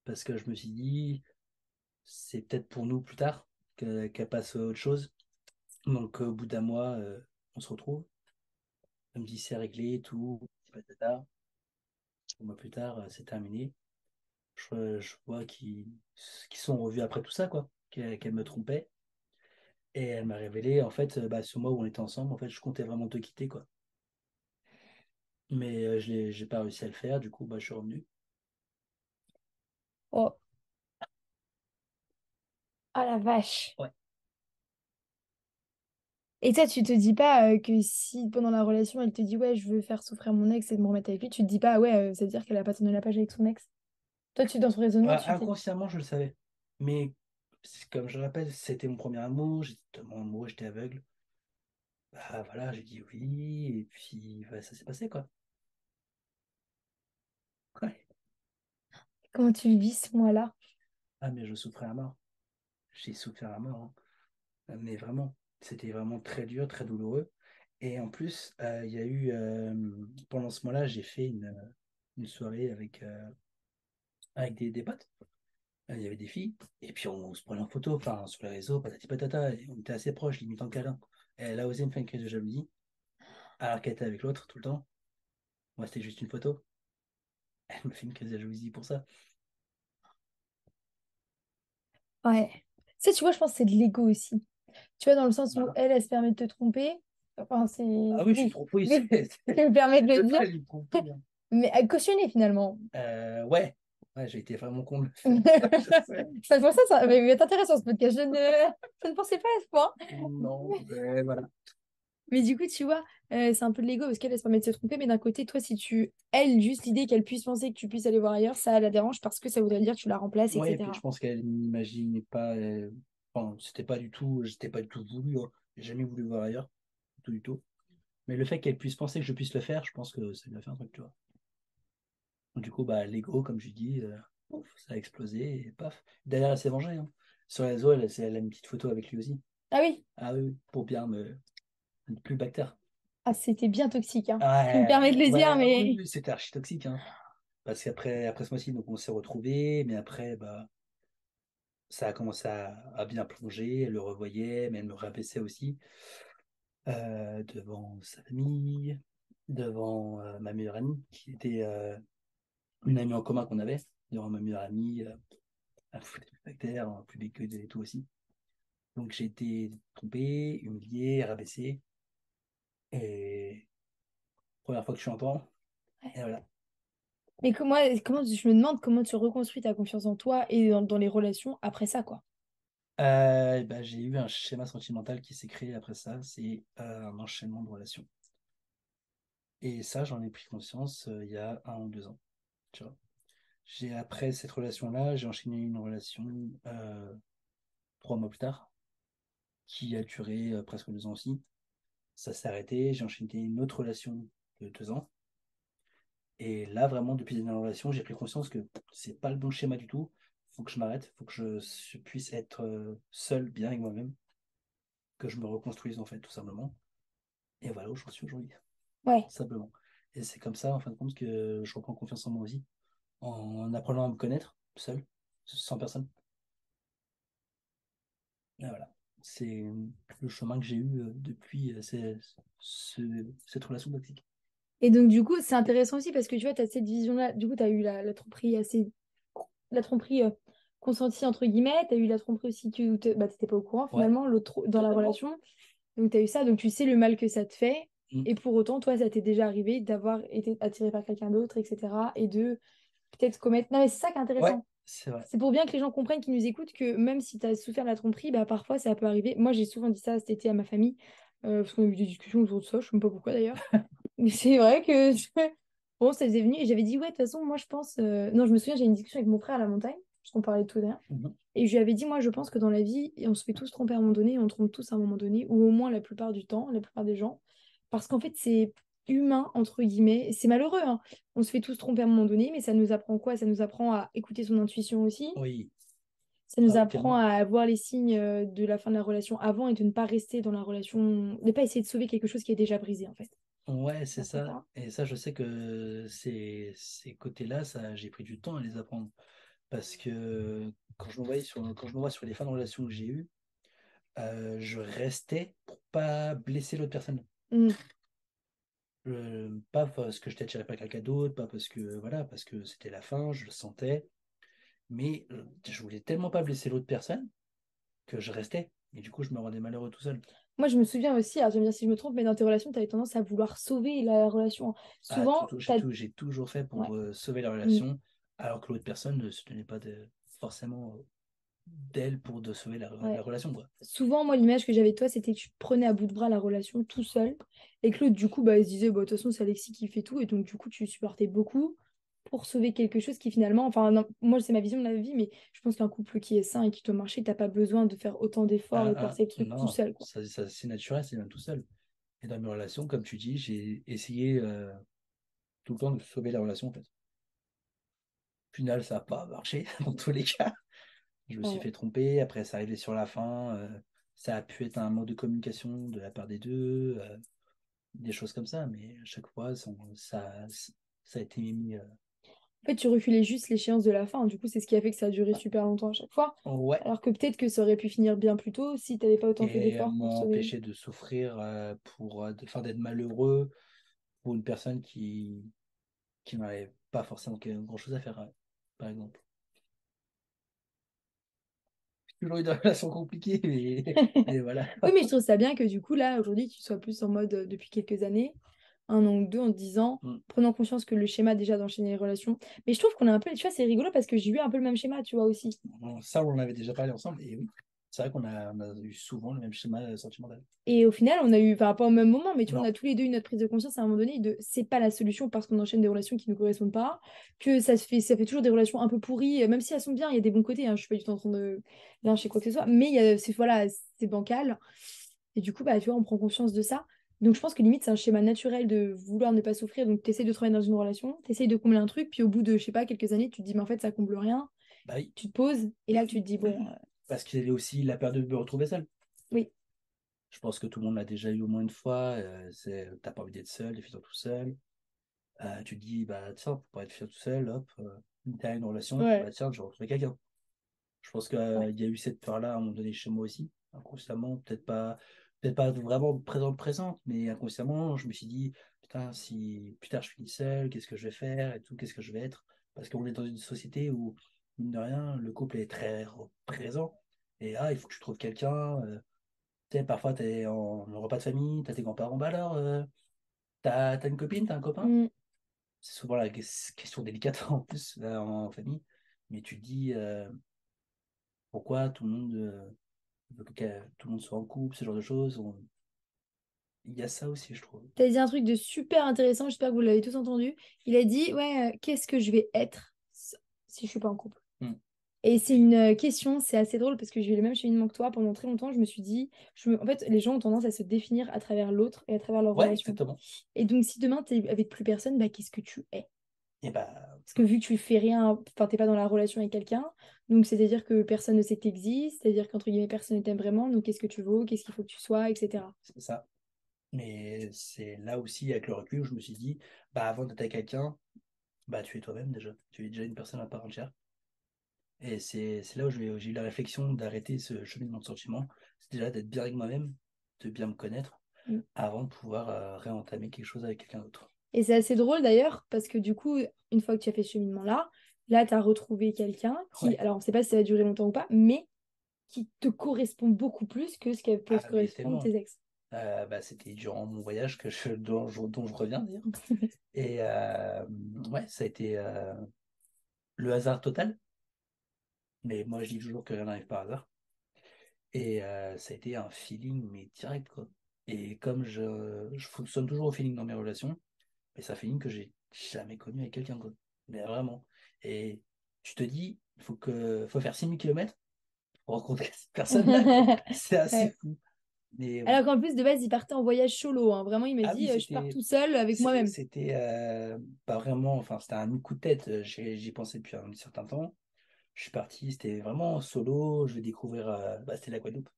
[SPEAKER 2] parce que je me suis dit c'est peut-être pour nous plus tard qu'elle passe à autre chose. Donc au bout d'un mois, on se retrouve. Elle me dit c'est réglé, tout, patata. Un mois plus tard, c'est terminé. Je vois qu'ils sont revus après tout ça, quoi, qu'elle me trompait. Et elle m'a révélé, en fait, bah, ce mois où on était ensemble, en fait, je comptais vraiment te quitter, quoi. Mais j'ai pas réussi à le faire, du coup, bah, je suis revenu.
[SPEAKER 1] Oh, ah la vache.
[SPEAKER 2] Ouais.
[SPEAKER 1] Et toi, tu te dis pas que si pendant la relation, elle te dit, ouais, je veux faire souffrir mon ex et de me remettre avec lui, tu te dis pas, ouais, ça veut dire qu'elle a pas tourné la page avec son ex. Toi, dans ton raisonnement, tu t'es.
[SPEAKER 2] Inconsciemment, je le savais. Mais comme je le rappelle, c'était mon premier amour, j'étais tellement amoureux, j'étais aveugle. Bah voilà, j'ai dit oui, et puis bah, ça s'est passé, quoi. Ouais.
[SPEAKER 1] Comment tu le vis ce mois-là?
[SPEAKER 2] Ah, mais je souffrais à mort. J'ai souffert à mort, hein. Mais vraiment, c'était vraiment très dur, très douloureux. Et en plus, il y a eu, pendant ce mois-là, j'ai fait une soirée avec des potes. Il y avait des filles, et puis on se prenait en photo, enfin, sur les réseaux, patati patata, et on était assez proches, limite en câlin. Et elle a osé me faire une crise de jalousie, alors qu'elle était avec l'autre tout le temps. Moi, c'était juste une photo. Elle me fait une crise de jalousie pour ça.
[SPEAKER 1] Ouais. Ça, tu vois, je pense que c'est de l'ego aussi. Tu vois, dans le sens où
[SPEAKER 2] Voilà.
[SPEAKER 1] elle se permet de te tromper. Enfin, c'est...
[SPEAKER 2] Ah oui, je suis
[SPEAKER 1] Oui,
[SPEAKER 2] trop oui,
[SPEAKER 1] oui, je me permets de le
[SPEAKER 2] je
[SPEAKER 1] dire.
[SPEAKER 2] peux lui tromper, hein.
[SPEAKER 1] Mais à cautionner, finalement.
[SPEAKER 2] Ouais. Ouais, j'ai été vraiment con de le faire. Je sais.
[SPEAKER 1] Ça, pour ça, ça va être intéressant ce podcast. Je ne pensais pas à ce point.
[SPEAKER 2] Non, mais voilà.
[SPEAKER 1] Mais du coup, tu vois, c'est un peu de l'ego parce qu'elle elle se permet de se tromper. Mais d'un côté, toi, si tu. Elle, juste l'idée qu'elle puisse penser que tu puisses aller voir ailleurs, ça la dérange parce que ça voudrait dire que tu la remplaces,
[SPEAKER 2] Ouais, et puis je
[SPEAKER 1] etc.
[SPEAKER 2] pense qu'elle n'imaginait pas. Enfin, j'étais pas du tout voulu, hein. J'ai jamais voulu voir ailleurs, du tout, du tout. Mais le fait qu'elle puisse penser que je puisse le faire, je pense que ça lui a fait un truc, tu vois. Donc, du coup, bah, l'ego, comme je dis, pouf, ça a explosé et paf. D'ailleurs, elle s'est vengée, hein. Sur les réseaux, elle a une petite photo avec lui aussi.
[SPEAKER 1] Ah oui,
[SPEAKER 2] Ah oui, oui, pour bien me plus bactère.
[SPEAKER 1] ah, c'était bien toxique, hein. Je me permets de
[SPEAKER 2] Ouais,
[SPEAKER 1] le dire,
[SPEAKER 2] ouais, oui,
[SPEAKER 1] mais.
[SPEAKER 2] oui, c'était archi toxique, hein. Parce après ce mois-ci, donc on s'est retrouvés, mais après, bah, ça a commencé à bien plonger. Elle le revoyait, mais elle me rabaissait aussi devant sa famille, devant ma meilleure amie, qui était une amie en commun qu'on avait, devant ma meilleure amie, à foutre des caractères, en public et tout aussi. Donc j'ai été trompé, humilié, rabaissé, et première fois que je suis entends, et voilà.
[SPEAKER 1] Mais comment, je me demande comment tu reconstruis ta confiance en toi et dans les relations après ça, quoi.
[SPEAKER 2] Bah, j'ai eu un schéma sentimental qui s'est créé après ça, c'est un enchaînement de relations. Et ça, j'en ai pris conscience il y a 1 ou 2 ans. Tu vois. Après cette relation-là, j'ai enchaîné une relation 3 mois plus tard, qui a duré presque 2 ans aussi. Ça s'est arrêté, j'ai enchaîné une autre relation de 2 ans. Et là, vraiment, depuis cette dernière relation, j'ai pris conscience que c'est pas le bon schéma du tout. Faut que je m'arrête, faut que je puisse être seul, bien avec moi-même, que je me reconstruise en fait, tout simplement. Et voilà où j'en suis aujourd'hui,
[SPEAKER 1] Ouais.
[SPEAKER 2] simplement. Et c'est comme ça, en fin de compte, que je reprends confiance en moi aussi, en apprenant à me connaître, seul, sans personne. Et voilà. C'est le chemin que j'ai eu depuis cette relation toxique.
[SPEAKER 1] Et donc, du coup, c'est intéressant aussi parce que tu vois, tu as cette vision-là. Du coup, tu as eu la tromperie assez. La tromperie consentie, entre guillemets. Tu as eu la tromperie aussi que tu n'étais pas au courant,
[SPEAKER 2] Ouais,
[SPEAKER 1] finalement, l'autre dans la
[SPEAKER 2] totalement.
[SPEAKER 1] relation. Donc, tu as eu ça. Donc, tu sais le mal que ça te fait.
[SPEAKER 2] Mm.
[SPEAKER 1] Et pour autant, toi, ça t'est déjà arrivé d'avoir été attiré par quelqu'un d'autre, etc. Et de peut-être commettre. Non, mais c'est ça qui est
[SPEAKER 2] Ouais,
[SPEAKER 1] intéressant.
[SPEAKER 2] c'est vrai.
[SPEAKER 1] C'est pour bien que les gens comprennent, qui nous écoutent, que même si tu as souffert de la tromperie, bah, parfois ça peut arriver. Moi, j'ai souvent dit ça cet été à ma famille, parce qu'on a eu des discussions autour de ça, je sais même pas pourquoi d'ailleurs. Mais c'est vrai que bon, ça faisait venu et j'avais dit, ouais, de toute façon, moi je pense. Non, je me souviens, j'ai eu une discussion avec mon frère à la montagne, parce qu'on parlait de tout d'ailleurs.
[SPEAKER 2] Mhm.
[SPEAKER 1] Et je lui avais dit, moi je pense que dans la vie, on se fait tous tromper à un moment donné, et on trompe tous à un moment donné, ou au moins la plupart du temps, la plupart des gens. Parce qu'en fait, c'est humain, entre guillemets. C'est malheureux, hein. On se fait tous tromper à un moment donné, mais ça nous apprend quoi? Ça nous apprend à écouter son intuition aussi.
[SPEAKER 2] Oui,
[SPEAKER 1] Ça
[SPEAKER 2] ah
[SPEAKER 1] nous
[SPEAKER 2] oui,
[SPEAKER 1] apprend
[SPEAKER 2] tellement.
[SPEAKER 1] à voir les signes de la fin de la relation avant et de ne pas rester dans la relation, de ne pas essayer de sauver quelque chose qui est déjà brisé, en fait.
[SPEAKER 2] Ouais,
[SPEAKER 1] C'est
[SPEAKER 2] c'est
[SPEAKER 1] un peu
[SPEAKER 2] ça.
[SPEAKER 1] ça.
[SPEAKER 2] Et ça, je sais que ces côtés-là, ça, j'ai pris du temps à les apprendre. Parce que quand je me vois sur les fins de relation que j'ai eues, je restais pour pas blesser l'autre personne.
[SPEAKER 1] Mm.
[SPEAKER 2] Pas parce que j'étais attiré par quelqu'un d'autre, pas parce que voilà, parce que c'était la fin, je le sentais. Mais je voulais tellement pas blesser l'autre personne que je restais. Et du coup, je me rendais malheureux tout seul.
[SPEAKER 1] Moi, je me souviens aussi, alors j'aime bien si je me trompe, mais dans tes relations, tu avais tendance à vouloir sauver la relation.
[SPEAKER 2] Ah,
[SPEAKER 1] Souvent, t'as...
[SPEAKER 2] j'ai toujours fait
[SPEAKER 1] Ouais.
[SPEAKER 2] pour sauver la
[SPEAKER 1] Mm.
[SPEAKER 2] relation, alors que l'autre personne ne se tenait pas forcément d'elle pour de sauver la
[SPEAKER 1] Ouais.
[SPEAKER 2] relation, quoi.
[SPEAKER 1] Souvent, moi, l'image que j'avais de toi, c'était que tu prenais à bout de bras la relation tout seul et que l'autre, du coup, bah, il se disait, bah, de toute façon, c'est Alexis qui fait tout. Et donc, du coup, tu supportais beaucoup pour sauver quelque chose qui finalement, enfin, non, moi, c'est ma vision de la vie, mais je pense qu'un couple qui est sain et qui doit marcher, t'as pas besoin de faire autant d'efforts et de forcer le truc tout
[SPEAKER 2] Non,
[SPEAKER 1] seul, quoi.
[SPEAKER 2] ça c'est naturel, c'est même tout seul. Et dans mes relations, comme tu dis, j'ai essayé tout le temps de sauver la relation, en fait. Au final, ça n'a pas marché dans tous les cas. Je me suis
[SPEAKER 1] Ouais.
[SPEAKER 2] fait tromper, après, ça arrivait sur la fin. Ça a pu être un manque de communication de la part des deux, des choses comme ça, mais à chaque fois, ça a été mis.
[SPEAKER 1] En fait, tu reculais juste l'échéance de la fin. Du coup, c'est ce qui a fait que ça a duré super longtemps à chaque fois.
[SPEAKER 2] Ouais,
[SPEAKER 1] Alors que peut-être que ça aurait pu finir bien plus tôt si t'avais pas autant fait
[SPEAKER 2] et
[SPEAKER 1] d'efforts pour sauver.
[SPEAKER 2] m'empêcher de souffrir, d'être malheureux pour une personne qui n'en avait pas forcément grand-chose à faire, ouais, par exemple. J'ai toujours eu des relations compliquées, mais voilà.
[SPEAKER 1] Oui, mais je trouve ça bien que du coup, là, aujourd'hui, tu sois plus en mode depuis quelques années, un an ou deux, en te disant,
[SPEAKER 2] Mm.
[SPEAKER 1] prenant conscience que le schéma déjà d'enchaîner les relations. Mais je trouve qu'on a un peu, tu vois, c'est rigolo parce que j'ai eu un peu le même schéma, tu vois, aussi.
[SPEAKER 2] Ça, on en avait déjà parlé ensemble, et oui, c'est vrai qu'on a eu souvent le même schéma sentimental.
[SPEAKER 1] Et au final, on a eu, enfin, pas au même moment, mais tu vois, on
[SPEAKER 2] Non,
[SPEAKER 1] a tous les deux eu notre prise de conscience à un moment donné de c'est pas la solution parce qu'on enchaîne des relations qui ne nous correspondent pas, que ça fait toujours des relations un peu pourries, même si elles sont bien, il y a des bons côtés, hein, je suis pas du tout en train de lyncher quoi que ce soit, mais voilà, c'est bancal. Et du coup, bah, tu vois, on prend conscience de ça. Donc, je pense que limite, c'est un schéma naturel de vouloir ne pas souffrir. Donc, tu essaies de travailler dans une relation, tu essaies de combler un truc, puis au bout de, je sais pas, quelques années, tu te dis, mais en fait, ça comble rien.
[SPEAKER 2] bah oui,
[SPEAKER 1] Tu te poses, et là, tu te dis, bon,
[SPEAKER 2] parce qu'il y a aussi la peur de me retrouver seul.
[SPEAKER 1] oui,
[SPEAKER 2] Je pense que tout le monde l'a déjà eu au moins une fois. T'as pas envie d'être seul, d'être tout seul. Tu te dis, bah tiens, pour pas être tout seul, hop, t'as une relation,
[SPEAKER 1] ouais,
[SPEAKER 2] bah tiens, je vais retrouver quelqu'un. Je pense qu'il
[SPEAKER 1] ouais.
[SPEAKER 2] y a eu cette peur-là à un moment donné chez moi aussi, inconsciemment, peut-être pas vraiment présente, mais inconsciemment, je me suis dit, putain, si plus tard je finis seul, qu'est-ce que je vais faire et tout, qu'est-ce que je vais être? Parce qu'on est dans une société où, mine de rien, le couple est très présent. Et il faut que tu trouves quelqu'un. Tu sais, parfois, tu es en repas de famille, tu as tes grands-parents, bah alors, t'as une copine, t'as un copain?
[SPEAKER 1] Mm.
[SPEAKER 2] C'est souvent la question délicate en plus en famille, mais tu te dis pourquoi tout le monde veut que tout le monde soit en couple, ce genre de choses. Il y a ça aussi, je trouve.
[SPEAKER 1] T'as dit un truc de super intéressant, j'espère que vous l'avez tous entendu. Il a dit, ouais, qu'est-ce que je vais être si je suis pas en couple?
[SPEAKER 2] Hmm.
[SPEAKER 1] Et c'est une question, c'est assez drôle parce que j'ai eu le même cheminement que toi. Pendant très longtemps, je me suis dit, en fait, les gens ont tendance à se définir à travers l'autre et à travers leur
[SPEAKER 2] Ouais,
[SPEAKER 1] relation.
[SPEAKER 2] exactement.
[SPEAKER 1] Et donc, si demain, tu es avec plus personne, bah, qu'est-ce que tu es?
[SPEAKER 2] Et bah,
[SPEAKER 1] Parce que vu que tu fais rien, enfin, t'es pas dans la relation avec quelqu'un, donc c'est-à-dire que personne ne sait que t'existes, c'est-à-dire qu'entre guillemets, personne ne t'aime vraiment, donc qu'est-ce que tu vaux, qu'est-ce qu'il faut que tu sois, etc.
[SPEAKER 2] c'est ça. Mais c'est là aussi, avec le recul, où je me suis dit, bah avant d'être avec quelqu'un, bah tu es toi-même déjà. Tu es déjà une personne à part entière. Et c'est là où j'ai eu la réflexion d'arrêter ce cheminement de sentiments. C'est déjà d'être bien avec moi-même, de bien me connaître,
[SPEAKER 1] Mm.
[SPEAKER 2] avant de pouvoir réentamer quelque chose avec quelqu'un d'autre.
[SPEAKER 1] Et c'est assez drôle d'ailleurs, parce que du coup, une fois que tu as fait ce cheminement-là, là, tu as retrouvé quelqu'un qui,
[SPEAKER 2] Ouais.
[SPEAKER 1] alors on ne sait pas si ça va durer longtemps ou pas, mais qui te correspond beaucoup plus que ce qu'elle peut te
[SPEAKER 2] Ah, mais
[SPEAKER 1] correspondre
[SPEAKER 2] tellement.
[SPEAKER 1] tes ex.
[SPEAKER 2] Bah, c'était durant mon voyage dont je reviens d'ailleurs. Et ouais, ça a été le hasard total. Mais moi, je dis toujours que rien n'arrive par hasard. Et ça a été un feeling, mais direct, quoi. Et comme je fonctionne toujours au feeling dans mes relations, mais c'est un feeling que j'ai jamais connu avec quelqu'un, quoi. Mais vraiment. Et tu te dis, faut faire 6 000 kilomètres pour rencontrer cette personne-là, quoi. C'est assez
[SPEAKER 1] Ouais.
[SPEAKER 2] fou. Mais
[SPEAKER 1] Alors qu'en plus, de base, il partait en voyage solo, hein. Vraiment, il m'a
[SPEAKER 2] ah oui,
[SPEAKER 1] dit, je pars tout seul avec moi-même.
[SPEAKER 2] c'était pas vraiment, enfin, c'était un coup de tête. J'y pensais depuis un certain temps. Je suis parti, c'était vraiment solo. Je vais découvrir, c'était la Guadeloupe.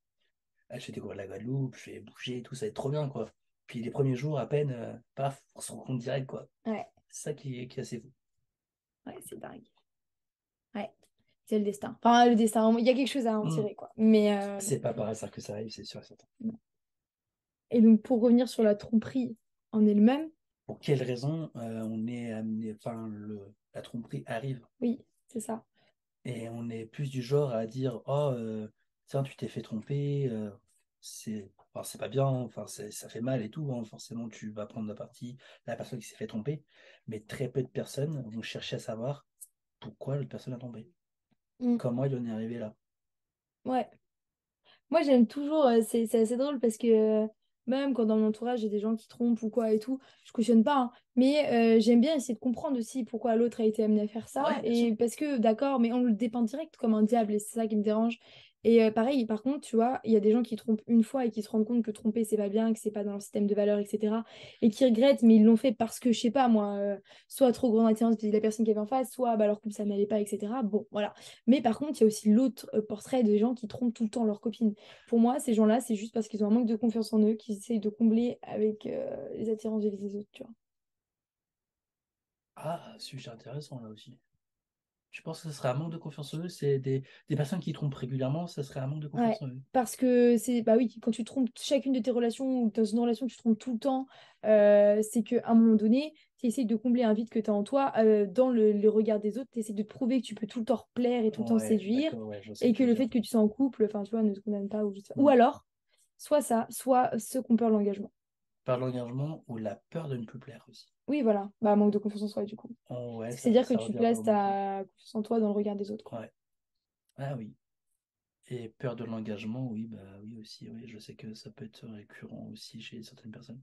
[SPEAKER 2] Je vais découvrir la Guadeloupe, je vais bouger, tout ça va être trop bien, quoi. Puis les premiers jours, à peine, paf, on se rend compte direct, quoi.
[SPEAKER 1] Ouais,
[SPEAKER 2] C'est ça qui est assez fou.
[SPEAKER 1] ouais, c'est dingue. Ouais, c'est le destin. Enfin, le destin, il y a quelque chose à en
[SPEAKER 2] Hmm.
[SPEAKER 1] tirer, quoi. Mais,
[SPEAKER 2] C'est pas par hasard que ça arrive, c'est sûr et certain.
[SPEAKER 1] non. Et donc, pour revenir sur la tromperie en elle-même,
[SPEAKER 2] Pour quelle raison on est amené, enfin, la tromperie arrive
[SPEAKER 1] oui, c'est ça.
[SPEAKER 2] et on est plus du genre à dire, oh, tiens, tu t'es fait tromper, c'est pas bien, enfin, ça fait mal et tout, hein, forcément, tu vas prendre la partie, la personne qui s'est fait tromper, mais très peu de personnes vont chercher à savoir pourquoi l'autre personne a trompé,
[SPEAKER 1] Mm.
[SPEAKER 2] comment il en est arrivé là.
[SPEAKER 1] Ouais. Moi, j'aime toujours, c'est assez drôle parce que même quand dans mon entourage, j'ai des gens qui trompent ou quoi et tout, je cautionne pas, hein. Mais j'aime bien essayer de comprendre aussi pourquoi l'autre a été amené à faire ça.
[SPEAKER 2] Ouais, bien sûr.
[SPEAKER 1] Et parce que, d'accord, mais on le dépeint direct comme un diable et c'est ça qui me dérange. Et pareil, par contre, tu vois, il y a des gens qui trompent une fois et qui se rendent compte que tromper, c'est pas bien, que c'est pas dans leur système de valeurs, etc. Et qui regrettent, mais ils l'ont fait parce que, je sais pas, moi, soit trop grande attirance vis-à-vis de la personne qui avait en face, soit bah, leur couple, ça n'allait pas, etc. Bon, voilà. Mais par contre, il y a aussi l'autre portrait des gens qui trompent tout le temps leur copine. Pour moi, ces gens-là, c'est juste parce qu'ils ont un manque de confiance en eux, qu'ils essayent de combler avec les attirances vis-à-vis des autres, tu vois.
[SPEAKER 2] Ah, sujet intéressant là aussi. Tu penses que ce serait un manque de confiance en eux? C'est des personnes qui trompent régulièrement, ça serait un manque de
[SPEAKER 1] Ouais,
[SPEAKER 2] confiance en eux?
[SPEAKER 1] parce que bah oui, quand tu trompes chacune de tes relations ou dans une relation, tu trompes tout le temps, c'est qu'à un moment donné, tu essaies de combler un vide que tu as en toi, dans le regard des autres, tu essaies de te prouver que tu peux tout le temps replaire et tout le temps
[SPEAKER 2] Ouais,
[SPEAKER 1] séduire,
[SPEAKER 2] d'accord, ouais, je vois ce que
[SPEAKER 1] et
[SPEAKER 2] tu
[SPEAKER 1] que
[SPEAKER 2] veux
[SPEAKER 1] le
[SPEAKER 2] dire.
[SPEAKER 1] fait que tu sois en couple, enfin, tu vois, ne te condamne pas, ou
[SPEAKER 2] Mm.
[SPEAKER 1] alors, soit ça, soit ceux qui ont peur de l'engagement.
[SPEAKER 2] Par l'engagement ou la peur de ne plus plaire aussi.
[SPEAKER 1] Oui, voilà, bah manque de confiance en soi, du coup.
[SPEAKER 2] Oh, ouais,
[SPEAKER 1] C'est dire que
[SPEAKER 2] ça
[SPEAKER 1] tu
[SPEAKER 2] revient dans
[SPEAKER 1] places
[SPEAKER 2] le même point.
[SPEAKER 1] ta confiance en toi dans le regard des autres, quoi.
[SPEAKER 2] Ouais. Ah oui. Et peur de l'engagement, oui, bah oui aussi, oui. Je sais que ça peut être récurrent aussi chez certaines personnes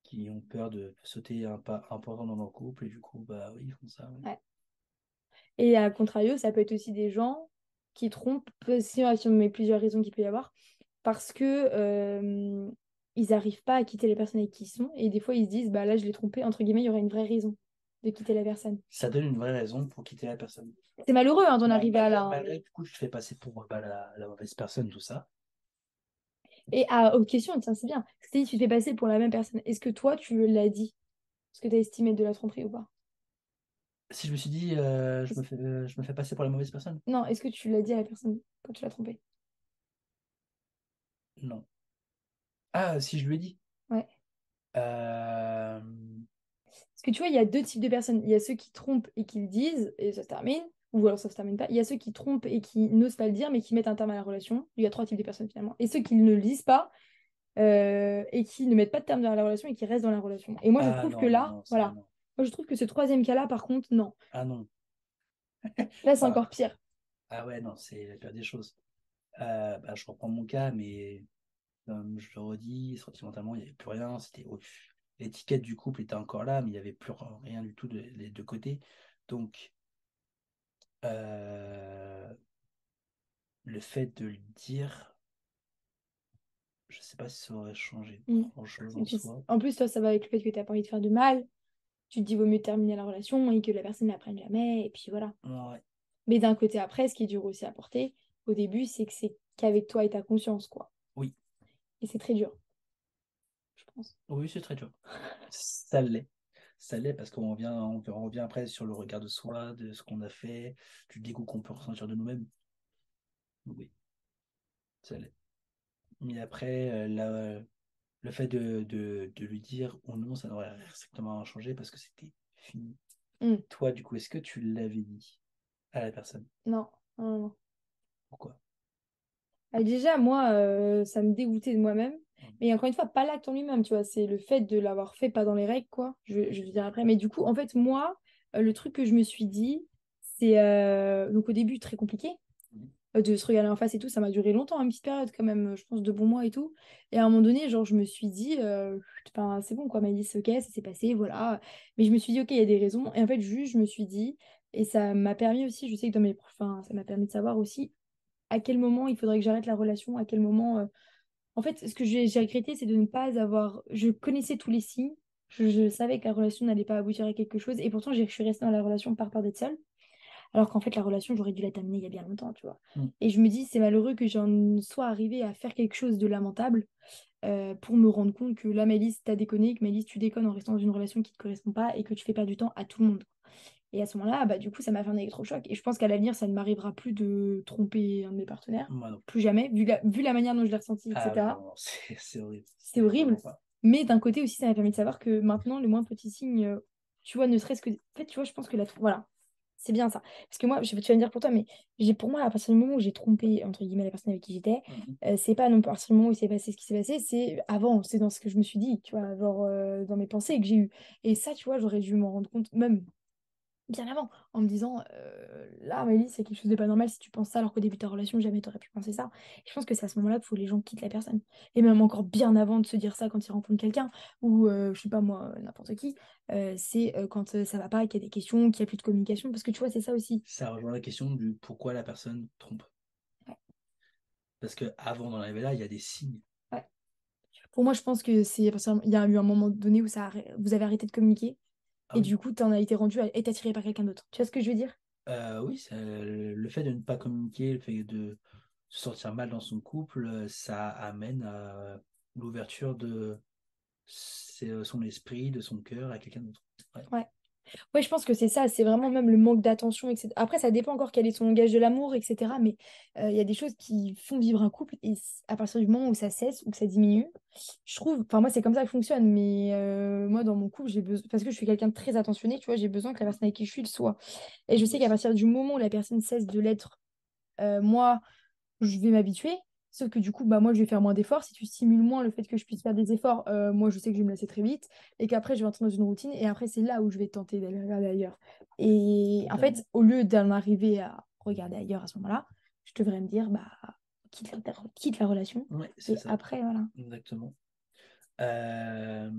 [SPEAKER 2] qui ont peur de sauter un pas important dans leur couple et du coup, bah oui, ils font ça, oui.
[SPEAKER 1] Ouais. Et à contrario, ça peut être aussi des gens qui trompent, si on met plusieurs raisons qu'il peut y avoir, parce que ils n'arrivent pas à quitter les personnes avec qui ils sont, et des fois ils se disent, bah là je l'ai trompé, entre guillemets, il y aurait une vraie raison de quitter la personne.
[SPEAKER 2] Ça donne une vraie raison pour quitter la personne.
[SPEAKER 1] C'est malheureux hein, d'en arriver à là, hein,
[SPEAKER 2] Malgré, du coup, tu te fais passer pour bah, la mauvaise personne, tout ça.
[SPEAKER 1] Et aux questions, tiens, c'est bien. Parce que tu te fais passer pour la même personne. Est-ce que toi, tu l'as dit? Est-ce que tu as estimé de la tromperie ou pas?
[SPEAKER 2] Si je me suis dit, je me fais passer pour la mauvaise personne?
[SPEAKER 1] Non, est-ce que tu l'as dit à la personne quand tu l'as trompée?
[SPEAKER 2] Non. Ah, si je lui ai dit.
[SPEAKER 1] Ouais.
[SPEAKER 2] Euh,
[SPEAKER 1] Parce que tu vois, il y a deux types de personnes. Il y a ceux qui trompent et qui le disent, et ça se termine, ou alors ça se termine pas. Il y a ceux qui trompent et qui n'osent pas le dire, mais qui mettent un terme à la relation. Il y a trois types de personnes finalement. Et ceux qui ne le disent pas, et qui ne mettent pas de terme dans la relation et qui restent dans la relation. Et moi, je
[SPEAKER 2] Ah
[SPEAKER 1] trouve que
[SPEAKER 2] non, non,
[SPEAKER 1] là,
[SPEAKER 2] non, ça
[SPEAKER 1] voilà.
[SPEAKER 2] non.
[SPEAKER 1] Moi, je trouve que ce troisième cas-là, par contre, non.
[SPEAKER 2] Ah non.
[SPEAKER 1] Là, c'est
[SPEAKER 2] Ah,
[SPEAKER 1] encore pire.
[SPEAKER 2] ah ouais, non, c'est la pire des choses. Bah, je reprends mon cas, mais comme je le redis, sentimentalement, il n'y avait plus rien. L'étiquette du couple était encore là, mais il n'y avait plus rien du tout les deux côtés. Donc, euh, le fait de le dire, je sais pas si ça aurait changé
[SPEAKER 1] Mm.
[SPEAKER 2] grand-chose
[SPEAKER 1] Et
[SPEAKER 2] en
[SPEAKER 1] puis,
[SPEAKER 2] soi.
[SPEAKER 1] en plus, toi, ça va avec le fait que tu n'as pas envie de faire de mal. Tu te dis, vaut mieux terminer la relation et que la personne ne l'apprenne jamais. Et puis voilà.
[SPEAKER 2] Ouais,
[SPEAKER 1] Mais d'un côté, après, ce qui est dur aussi à porter, au début, c'est que c'est qu'avec toi et ta conscience, quoi.
[SPEAKER 2] oui,
[SPEAKER 1] Et c'est très dur, je pense.
[SPEAKER 2] oui, c'est très dur. Ça l'est. Ça l'est parce qu'on revient après sur le regard de soi, de ce qu'on a fait, du dégoût qu'on peut ressentir de nous-mêmes. Oui, ça l'est. Mais après, le fait de lui dire ou non, ça n'aurait strictement rien changé parce que c'était fini.
[SPEAKER 1] Mm.
[SPEAKER 2] Toi, du coup, est-ce que tu l'avais dit à la personne?
[SPEAKER 1] Non, non, non.
[SPEAKER 2] Pourquoi?
[SPEAKER 1] Déjà, moi, ça me dégoûtait de moi-même.
[SPEAKER 2] Mm.
[SPEAKER 1] Mais encore une fois, pas l'acte en lui-même, tu vois. C'est le fait de l'avoir fait pas dans les règles, quoi. Je vais dire après. Mais du coup, en fait, moi, le truc que je me suis dit, c'est donc au début très compliqué
[SPEAKER 2] Mm.
[SPEAKER 1] de se regarder en face et tout. Ça m'a duré longtemps, une petite période quand même, je pense, de bons mois et tout. Et à un moment donné, genre, je me suis dit, enfin, c'est bon, quoi. Maëlys, ok, ça s'est passé, voilà. Mais je me suis dit, ok, il y a des raisons. Et en fait, juste, je me suis dit, et ça m'a permis aussi, je sais que enfin, ça m'a permis de savoir aussi à quel moment il faudrait que j'arrête la relation, à quel moment. En fait, ce que j'ai regretté, c'est de ne pas avoir. Je connaissais tous les signes. Je savais que la relation n'allait pas aboutir à quelque chose. Et pourtant, je suis restée dans la relation par peur d'être seule. Alors qu'en fait, la relation, j'aurais dû la terminer il y a bien longtemps, tu vois.
[SPEAKER 2] Mm.
[SPEAKER 1] Et je me dis, c'est malheureux que j'en sois arrivée à faire quelque chose de lamentable, pour me rendre compte que là, Malice, t'as déconné, que Malice, tu déconnes en restant dans une relation qui te correspond pas et que tu fais perdre du temps à tout le monde. Et à ce moment-là, bah, du coup, ça m'a fait un électrochoc. Et je pense qu'à l'avenir, ça ne m'arrivera plus de tromper un de mes partenaires.
[SPEAKER 2] Moi non plus.
[SPEAKER 1] Plus jamais, vu la manière dont je l'ai ressenti,
[SPEAKER 2] Ah oui,
[SPEAKER 1] etc.
[SPEAKER 2] non, non, c'est horrible.
[SPEAKER 1] C'est
[SPEAKER 2] C'est
[SPEAKER 1] horrible.
[SPEAKER 2] vraiment pas.
[SPEAKER 1] Mais d'un côté aussi, ça m'a permis de savoir que maintenant, le moins petit signe, tu vois, ne serait-ce que. En fait, tu vois, je pense que voilà, c'est bien ça. Parce que moi, tu vas me dire pour toi, mais pour moi, à partir du moment où j'ai trompé, entre guillemets, la personne avec qui j'étais,
[SPEAKER 2] Mhm.
[SPEAKER 1] c'est pas non plus à partir du moment où il s'est passé ce qui s'est passé, c'est avant, c'est dans ce que je me suis dit, tu vois, genre dans mes pensées que j'ai eues. Et ça, tu vois, j'aurais dû m'en rendre compte, même bien avant, en me disant, là, Amélie, c'est quelque chose de pas normal si tu penses ça alors qu'au début de ta relation, jamais t'aurais pu penser ça. Et je pense que c'est à ce moment-là qu'il faut que les gens quittent la personne. Et même encore bien avant de se dire ça quand ils rencontrent quelqu'un, ou je sais pas moi, n'importe qui, c'est quand ça va pas, qu'il y a des questions, qu'il y a plus de communication, parce que tu vois, c'est ça aussi.
[SPEAKER 2] Ça rejoint la question du pourquoi la personne trompe.
[SPEAKER 1] Ouais,
[SPEAKER 2] Parce que avant d'en arriver là, il y a des signes.
[SPEAKER 1] ouais. Pour moi, je pense que il y a eu un moment donné où vous avez arrêté de communiquer,
[SPEAKER 2] Ah
[SPEAKER 1] et
[SPEAKER 2] oui.
[SPEAKER 1] du coup, t'en as été rendu à être attiré par quelqu'un d'autre. Tu vois ce que je veux dire?
[SPEAKER 2] Oui, le fait de ne pas communiquer, le fait de se sentir mal dans son couple, ça amène à l'ouverture de son esprit, de son cœur à quelqu'un d'autre. Ouais.
[SPEAKER 1] Ouais. Ouais, je pense que c'est ça, c'est vraiment même le manque d'attention, etc. Après, ça dépend encore quel est son langage de l'amour, etc. Mais il y a des choses qui font vivre un couple et à partir du moment où ça cesse ou que ça diminue, je trouve, enfin moi c'est comme ça que je fonctionne, mais moi dans mon couple, j'ai besoin, parce que je suis quelqu'un de très attentionné, tu vois, j'ai besoin que la personne avec qui je suis le soit. Et je
[SPEAKER 2] Moi
[SPEAKER 1] sais qu'à
[SPEAKER 2] aussi.
[SPEAKER 1] partir du moment où la personne cesse de l'être, moi, je vais m'habituer. Sauf que du coup, bah, moi, je vais faire moins d'efforts. Si tu stimules moins le fait que je puisse faire des efforts, moi, je sais que je vais me lasser très vite et qu'après, je vais entrer dans une routine. Et après, c'est là où je vais tenter d'aller regarder ailleurs. Et en
[SPEAKER 2] Totalement.
[SPEAKER 1] fait, au lieu d'en arriver à regarder ailleurs à ce moment-là, je devrais me dire, bah, quitte la relation.
[SPEAKER 2] Ouais, c'est
[SPEAKER 1] Et
[SPEAKER 2] ça.
[SPEAKER 1] après, voilà.
[SPEAKER 2] Exactement. Euh,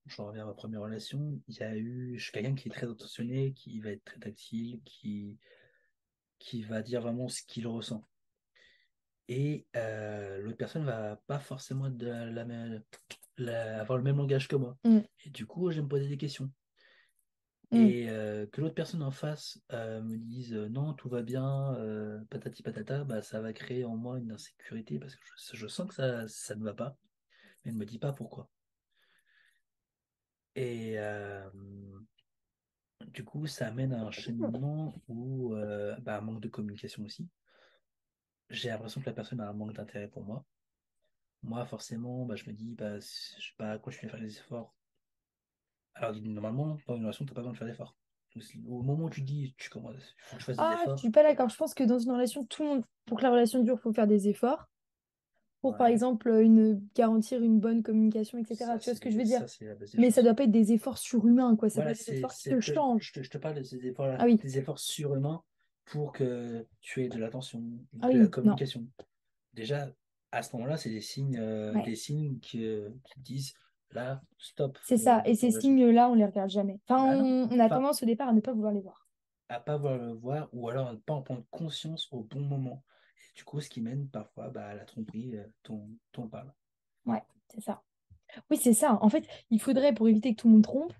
[SPEAKER 2] je reviens à ma première relation. Je suis quelqu'un qui est très attentionné, qui va être très tactile, qui va dire vraiment ce qu'il ressent. Et l'autre personne va pas forcément être avoir le même langage que moi.
[SPEAKER 1] Mm,
[SPEAKER 2] Et du coup, je vais me poser des questions.
[SPEAKER 1] mm.
[SPEAKER 2] Et que l'autre personne en face me dise non, tout va bien, patati patata, bah, ça va créer en moi une insécurité parce que je sens que ça ne va pas, mais elle ne me dit pas pourquoi. Et du coup, ça amène à un cheminement où bah, un manque de communication aussi. J'ai l'impression que la personne a un manque d'intérêt pour moi. Moi, forcément, bah, je me dis, bah, je sais pas, continuer à faire des efforts. Alors, normalement, dans une relation, tu n'as pas besoin de faire d'efforts. Donc, au moment où tu dis, tu commences, il faut que je fasse des
[SPEAKER 1] Ah, je
[SPEAKER 2] efforts.
[SPEAKER 1] suis pas d'accord. Je pense que dans une relation, tout le monde, pour que la relation dure, il faut faire des efforts. Pour, par
[SPEAKER 2] Ouais,
[SPEAKER 1] exemple, garantir une bonne communication, etc. Tu vois ce que je veux dire?
[SPEAKER 2] ça, c'est la base des
[SPEAKER 1] Mais ça
[SPEAKER 2] choses.
[SPEAKER 1] doit pas être des efforts surhumains, quoi. Ça doit
[SPEAKER 2] Voilà,
[SPEAKER 1] être des efforts qui te changent.
[SPEAKER 2] je te parle de ces efforts-là,
[SPEAKER 1] Ah oui,
[SPEAKER 2] des efforts surhumains pour que tu aies de l'attention,
[SPEAKER 1] ah
[SPEAKER 2] de la
[SPEAKER 1] oui, non.
[SPEAKER 2] communication. Déjà, à ce moment-là, c'est
[SPEAKER 1] Ouais,
[SPEAKER 2] des signes qui disent, là, stop,
[SPEAKER 1] c'est ça. Et
[SPEAKER 2] faut
[SPEAKER 1] ces
[SPEAKER 2] lâcher.
[SPEAKER 1] signes-là, on les regarde jamais. Enfin,
[SPEAKER 2] Bah non,
[SPEAKER 1] on a
[SPEAKER 2] enfin,
[SPEAKER 1] tendance au départ à ne pas vouloir les voir.
[SPEAKER 2] à pas vouloir le voir ou alors à ne pas en prendre conscience au bon moment. Et du coup, ce qui mène parfois bah, à la tromperie dont on parle.
[SPEAKER 1] Ouais, c'est ça. Oui, c'est ça. En fait, il faudrait, pour éviter que tout le monde trompe.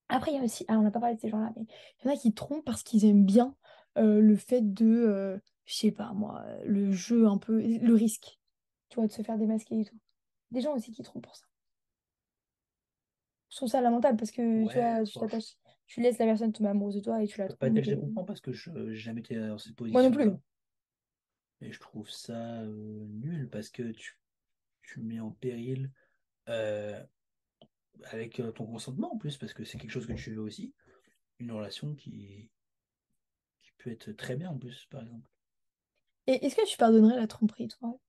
[SPEAKER 1] Après, il y a aussi, ah, on n'a pas parlé de ces gens-là, mais il y en a qui trompent parce qu'ils aiment bien le fait de, je sais pas moi, le jeu un peu, le risque, tu vois, de se faire démasquer et tout. Des gens aussi qui trompent pour ça. Je trouve ça lamentable parce que tu
[SPEAKER 2] Ouais,
[SPEAKER 1] vois, tu t'attaches, tu laisses la personne tomber amoureuse de toi et tu
[SPEAKER 2] je
[SPEAKER 1] la
[SPEAKER 2] peux pas dire
[SPEAKER 1] trompes.
[SPEAKER 2] que je les comprends parce que je n'ai jamais été dans cette
[SPEAKER 1] Moi non plus.
[SPEAKER 2] position-là. Et je trouve ça nul parce que tu mets en péril euh, avec ton consentement en plus, parce que c'est quelque chose que tu veux aussi, une relation qui peut être très bien en plus, par exemple.
[SPEAKER 1] Et est-ce que tu pardonnerais la tromperie, toi?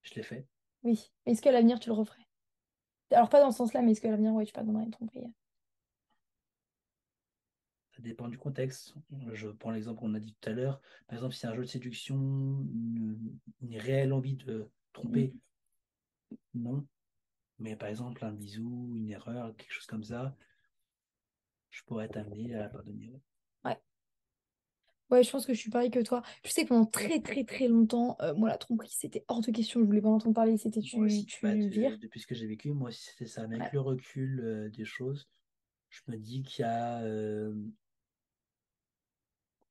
[SPEAKER 2] Je l'ai fait.
[SPEAKER 1] Oui. Est-ce qu'à l'avenir, tu le referais? Alors, pas dans ce sens-là, mais est-ce qu'à l'avenir, ouais, tu pardonnerais une tromperie?
[SPEAKER 2] Ça dépend du contexte. Je prends l'exemple qu'on a dit tout à l'heure. Par exemple, si c'est un jeu de séduction, une réelle envie de
[SPEAKER 1] Mm.
[SPEAKER 2] tromper, non. Mais par exemple, un bisou, une erreur, quelque chose comme ça, je pourrais t'amener à pardonner.
[SPEAKER 1] Ouais. Ouais, je pense que je suis pareil que toi. Je sais que pendant très très très longtemps, moi la tromperie c'était hors de question, je voulais pas en entendre parler, c'était
[SPEAKER 2] Moi
[SPEAKER 1] tu,
[SPEAKER 2] aussi, bah,
[SPEAKER 1] tu vires.
[SPEAKER 2] depuis ce que j'ai vécu, moi aussi c'était ça. Mais avec
[SPEAKER 1] Ouais.
[SPEAKER 2] le recul des choses, je me dis qu'il y a,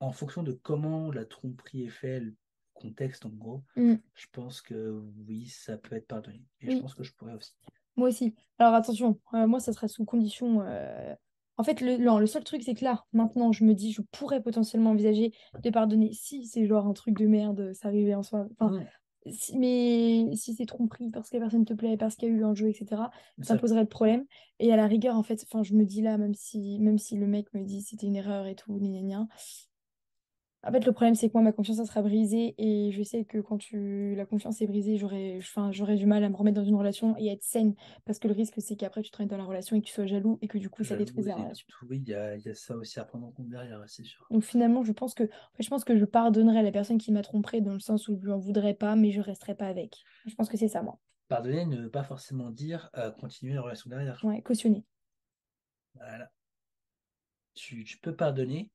[SPEAKER 2] en fonction de comment la tromperie est faite, le contexte en gros,
[SPEAKER 1] Mm.
[SPEAKER 2] je pense que oui, ça peut être pardonné. Et je
[SPEAKER 1] Oui,
[SPEAKER 2] pense que je pourrais aussi.
[SPEAKER 1] moi aussi. Alors attention, moi ça serait sous condition. En fait, non, le seul truc c'est que là, maintenant, je me dis, je pourrais potentiellement envisager de pardonner si c'est genre un truc de merde, ça arrivait en soi. Enfin,
[SPEAKER 2] Mmh.
[SPEAKER 1] mais si c'est tromperie parce que la personne te plaît, parce qu'il y a eu un jeu, etc., ça me
[SPEAKER 2] Ça,
[SPEAKER 1] poserait le problème. Et à la rigueur, en fait, enfin, je me dis là, même si le mec me dit c'était une erreur et tout, gna gna gna, en fait, le problème, c'est que moi, ma confiance, ça sera brisée. Et je sais que quand la confiance est brisée, j'aurais du mal à me remettre dans une relation et à être saine. Parce que le risque, c'est qu'après, tu te remettes dans la relation et que tu sois jaloux et que du coup, ça
[SPEAKER 2] jaloux,
[SPEAKER 1] détruise la
[SPEAKER 2] et
[SPEAKER 1] relation.
[SPEAKER 2] tout, oui, il y a ça aussi à prendre en compte derrière, c'est sûr.
[SPEAKER 1] Donc finalement, je pense que je pardonnerai la personne qui m'a trompée dans le sens où je lui en voudrais pas, mais je resterai pas avec. Je pense que c'est ça, moi.
[SPEAKER 2] Pardonner ne veut pas forcément dire continuer la relation derrière.
[SPEAKER 1] Ouais, cautionner.
[SPEAKER 2] Voilà. Tu peux pardonner,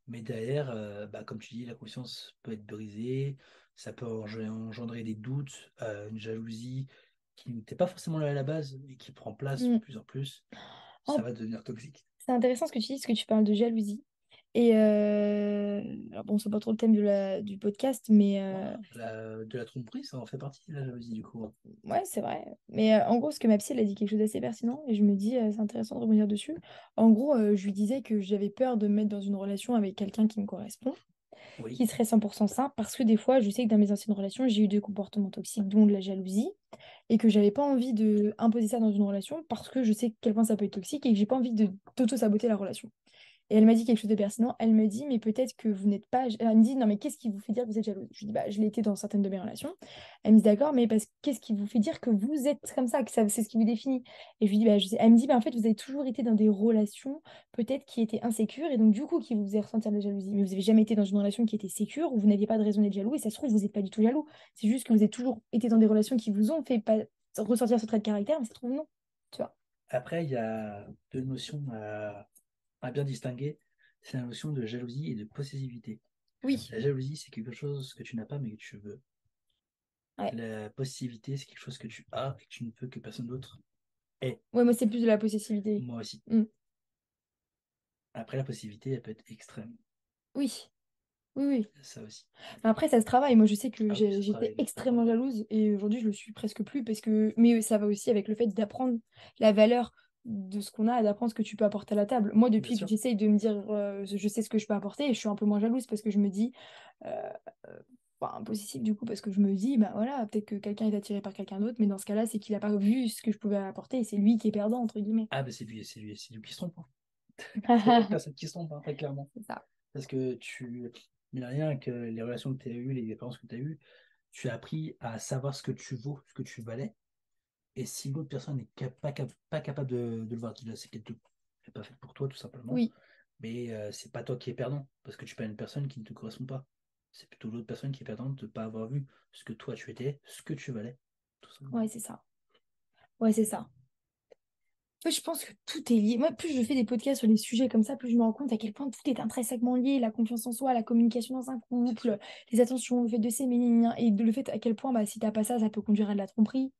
[SPEAKER 2] mais derrière, bah, comme tu dis, la conscience peut être brisée, ça peut engendrer des doutes, une jalousie qui n'était pas forcément là à la base et qui prend place de
[SPEAKER 1] Mm.
[SPEAKER 2] plus en plus. Ça
[SPEAKER 1] Oh,
[SPEAKER 2] va devenir toxique.
[SPEAKER 1] c'est intéressant ce que tu dis, parce que tu parles de jalousie. Et alors bon, c'est pas trop le thème du podcast, mais
[SPEAKER 2] Voilà. De la tromperie, ça en fait partie, la jalousie, du coup.
[SPEAKER 1] ouais, c'est vrai. Mais en gros, ce que ma psy, elle a dit quelque chose d'assez pertinent et je me dis, c'est intéressant de revenir dessus. En gros, je lui disais que j'avais peur de me mettre dans une relation avec quelqu'un qui me correspond,
[SPEAKER 2] Oui,
[SPEAKER 1] qui serait 100% sain, parce que des fois, je sais que dans mes anciennes relations, j'ai eu des comportements toxiques, dont de la jalousie, et que j'avais pas envie de imposer ça dans une relation parce que je sais à quel point ça peut être toxique et que j'ai pas envie de d'auto-saboter la relation. Et elle m'a dit quelque chose de pertinent. Elle me dit, mais peut-être que vous n'êtes pas. Elle me dit, non, mais qu'est-ce qui vous fait dire que vous êtes jalouse? Je lui dis, bah, je l'ai été dans certaines de mes relations. Elle me dit, d'accord, mais parce qu'est-ce qui vous fait dire que vous êtes comme ça, que ça, c'est ce qui vous définit? Et je lui dis, bah, je sais. Elle me dit, bah, en fait, vous avez toujours été dans des relations peut-être qui étaient insécures et donc, du coup, qui vous faisaient ressentir de la jalousie. Mais vous n'avez jamais été dans une relation qui était sécure où vous n'aviez pas de raison d'être jaloux et ça se trouve, vous n'êtes pas du tout jaloux. C'est juste que vous avez toujours été dans des relations qui vous ont fait pas ressortir ce trait de caractère, mais ça se trouve, non. Tu vois?
[SPEAKER 2] après, il y a deux notions à bien distinguer. C'est la notion de jalousie et de possessivité.
[SPEAKER 1] Oui.
[SPEAKER 2] La jalousie, c'est quelque chose que tu n'as pas mais que tu veux.
[SPEAKER 1] Ouais.
[SPEAKER 2] La possessivité, c'est quelque chose que tu as et que tu ne veux que personne d'autre ait.
[SPEAKER 1] Ouais, moi, c'est plus de la possessivité.
[SPEAKER 2] Moi aussi.
[SPEAKER 1] Mm.
[SPEAKER 2] Après, la possessivité, elle peut être extrême.
[SPEAKER 1] Oui. Oui, oui.
[SPEAKER 2] Ça aussi.
[SPEAKER 1] Mais après, ça se travaille. Moi, je sais que
[SPEAKER 2] Ah oui, ça
[SPEAKER 1] j'étais
[SPEAKER 2] travaille.
[SPEAKER 1] extrêmement jalouse et aujourd'hui, je le suis presque plus parce que. Mais ça va aussi avec le fait d'apprendre la valeur de ce qu'on a et d'apprendre ce que tu peux apporter à la table. Moi,
[SPEAKER 2] Bien
[SPEAKER 1] depuis que
[SPEAKER 2] sûr.
[SPEAKER 1] j'essaye de me dire, je sais ce que je peux apporter, je suis un peu moins jalouse parce que je me dis, euh, enfin, impossible du coup, parce que je me dis, bah voilà, peut-être que quelqu'un est attiré par quelqu'un d'autre, mais dans ce cas-là, c'est qu'il n'a pas vu ce que je pouvais apporter et c'est lui qui est perdant, entre guillemets.
[SPEAKER 2] Ah, ben c'est lui qui se trompe, hein. C'est la personne qui se trompe, hein, très clairement.
[SPEAKER 1] C'est ça.
[SPEAKER 2] Parce que mine de rien, que les relations que tu as eues, les expériences que tu as eues, tu as appris à savoir ce que tu vaux, ce que tu valais. Et si l'autre personne n'est pas capable de le voir, c'est qu'elle n'est pas faite pour toi, tout simplement.
[SPEAKER 1] Oui,
[SPEAKER 2] Mais c'est pas toi qui es perdant, parce que tu perds une personne qui ne te correspond pas. C'est plutôt l'autre personne qui est perdante de ne pas avoir vu ce que toi tu étais, ce que tu valais, tout
[SPEAKER 1] ouais,
[SPEAKER 2] simplement.
[SPEAKER 1] c'est ça. Ouais, c'est ça. Fait, je pense que tout est lié. Moi, plus je fais des podcasts sur les sujets comme ça, plus je me rends compte à quel point tout est intrinsèquement lié. La confiance en soi, la communication dans un
[SPEAKER 2] C'est sûr.
[SPEAKER 1] couple, les attentions, le fait de s'aimer, gna, gna, gna, et le fait à quel point, bah, si t'as pas ça, ça peut conduire à de la tromperie.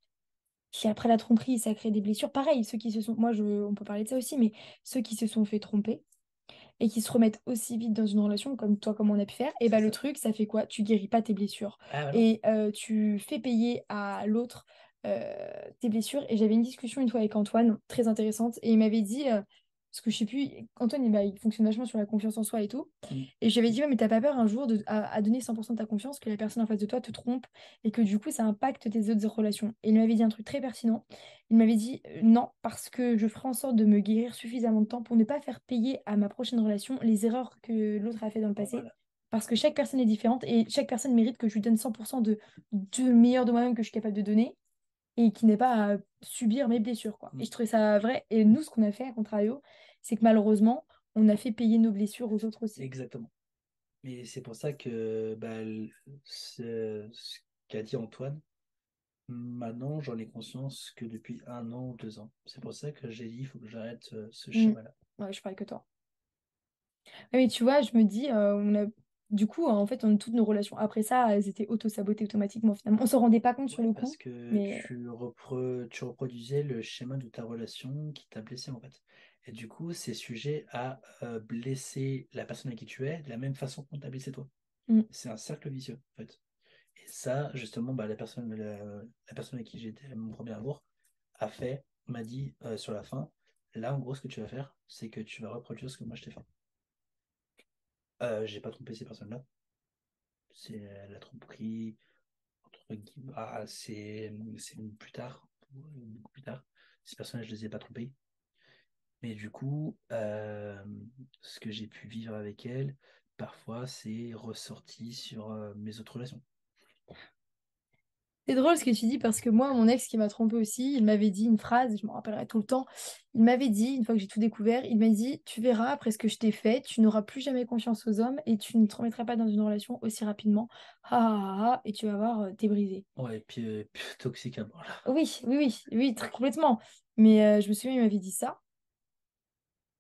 [SPEAKER 1] Si après la tromperie, ça crée des blessures, pareil, ceux qui se sont... Moi, on peut parler de ça aussi, mais ceux qui se sont fait tromper et qui se remettent aussi vite dans une relation, comme toi, comme on a pu faire, et
[SPEAKER 2] C'est
[SPEAKER 1] bah, le
[SPEAKER 2] ça.
[SPEAKER 1] truc, ça fait quoi? Tu guéris pas tes blessures.
[SPEAKER 2] Ah, bah non.
[SPEAKER 1] Et tu fais payer à l'autre tes blessures. Et j'avais une discussion une fois avec Antoine, très intéressante, et il m'avait dit, parce que je sais plus, Antoine, il fonctionne vachement sur la confiance en soi et tout.
[SPEAKER 2] Mm.
[SPEAKER 1] Et j'avais dit, ouais, mais t'as pas peur un jour à donner 100% de ta confiance que la personne en face de toi te trompe et que du coup, ça impacte tes autres relations. Et il m'avait dit un truc très pertinent. Il m'avait dit non, parce que je ferai en sorte de me guérir suffisamment de temps pour ne pas faire payer à ma prochaine relation les erreurs que l'autre a fait dans le passé.
[SPEAKER 2] Voilà.
[SPEAKER 1] Parce que chaque personne est différente et chaque personne mérite que je lui donne 100% de meilleur de moi-même que je suis capable de donner et qui n'est pas à subir mes blessures, quoi. Et
[SPEAKER 2] Mm.
[SPEAKER 1] je trouvais ça vrai. Et nous, ce qu'on a fait, à contrario, c'est que malheureusement, on a fait payer nos blessures aux autres aussi.
[SPEAKER 2] Exactement. Et c'est pour ça que bah, ce qu'a dit Antoine, maintenant j'en ai conscience que depuis 1 an ou 2 ans. C'est pour ça que j'ai dit il faut que j'arrête ce
[SPEAKER 1] Mm.
[SPEAKER 2] schéma-là.
[SPEAKER 1] Ouais, je parle que toi. Ouais, mais tu vois, je me dis, on a... Du coup, en fait, toutes nos relations après ça, elles étaient auto-sabotées automatiquement, finalement. On s'en rendait pas compte sur
[SPEAKER 2] Ouais,
[SPEAKER 1] le
[SPEAKER 2] parce
[SPEAKER 1] coup,
[SPEAKER 2] que
[SPEAKER 1] mais
[SPEAKER 2] tu reproduisais le schéma de ta relation qui t'a blessé en fait. Et du coup, c'est sujet à blesser la personne à qui tu es de la même façon qu'on t'a blessé toi.
[SPEAKER 1] mm,
[SPEAKER 2] C'est un cercle vicieux en fait. Et ça, justement, bah, la personne avec qui j'étais mon premier amour m'a dit sur la fin, là en gros ce que tu vas faire, c'est que tu vas reproduire ce que moi je t'ai fait. J'ai pas trompé ces personnes-là. C'est la tromperie, entre guillemets, c'est plus tard, beaucoup plus tard. Ces personnes je les ai pas trompées. Mais du coup, ce que j'ai pu vivre avec elles, parfois c'est ressorti sur mes autres relations.
[SPEAKER 1] c'est drôle ce que tu dis parce que moi, mon ex qui m'a trompée aussi, il m'avait dit une phrase, je me rappellerai tout le temps. Il m'avait dit, une fois que j'ai tout découvert, il m'a dit, tu verras après ce que je t'ai fait, tu n'auras plus jamais confiance aux hommes et tu ne te remettras pas dans une relation aussi rapidement. Ah, ah, ah, et tu vas voir, t'es brisé.
[SPEAKER 2] Ouais, et puis, puis toxique à mort là.
[SPEAKER 1] Oui, oui, oui, oui, très complètement. Mais je me souviens, il m'avait dit ça.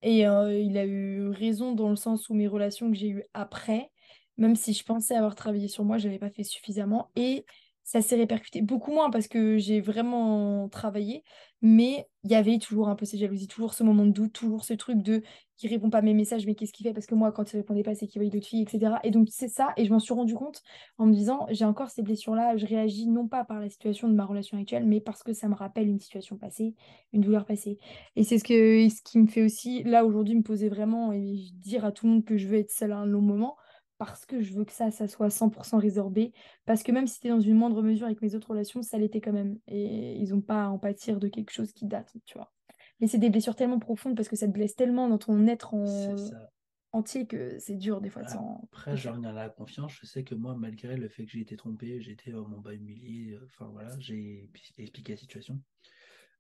[SPEAKER 1] Et il a eu raison dans le sens où mes relations que j'ai eues après, même si je pensais avoir travaillé sur moi, je n'avais pas fait suffisamment. Et ça s'est répercuté beaucoup moins parce que j'ai vraiment travaillé, mais il y avait toujours un peu cette jalousie, toujours ce moment de doute, toujours ce truc de il répond pas à mes messages, mais qu'est-ce qu'il fait? Parce que moi, quand il répondait pas, c'est qu'il voyait d'autres filles, etc. Et donc, c'est ça, et je m'en suis rendu compte en me disant, j'ai encore ces blessures-là, je réagis non pas par la situation de ma relation actuelle, mais parce que ça me rappelle une situation passée, une douleur passée. Et c'est ce qui me fait aussi, là, aujourd'hui, me poser vraiment et dire à tout le monde que je veux être seule à un long moment. Parce que je veux que ça soit 100% résorbé. Parce que même si c'était dans une moindre mesure avec mes autres relations, ça l'était quand même. Et ils n'ont pas à en pâtir de quelque chose qui date, tu vois. Mais c'est des blessures tellement profondes parce que ça te blesse tellement dans ton être
[SPEAKER 2] C'est ça.
[SPEAKER 1] entier que c'est dur des fois de s'en
[SPEAKER 2] Après, je
[SPEAKER 1] défaire.
[SPEAKER 2] reviens à la confiance. Je sais que moi, malgré le fait que j'ai été trompé, j'ai été mon bas humilié, enfin voilà, j'ai expliqué la situation.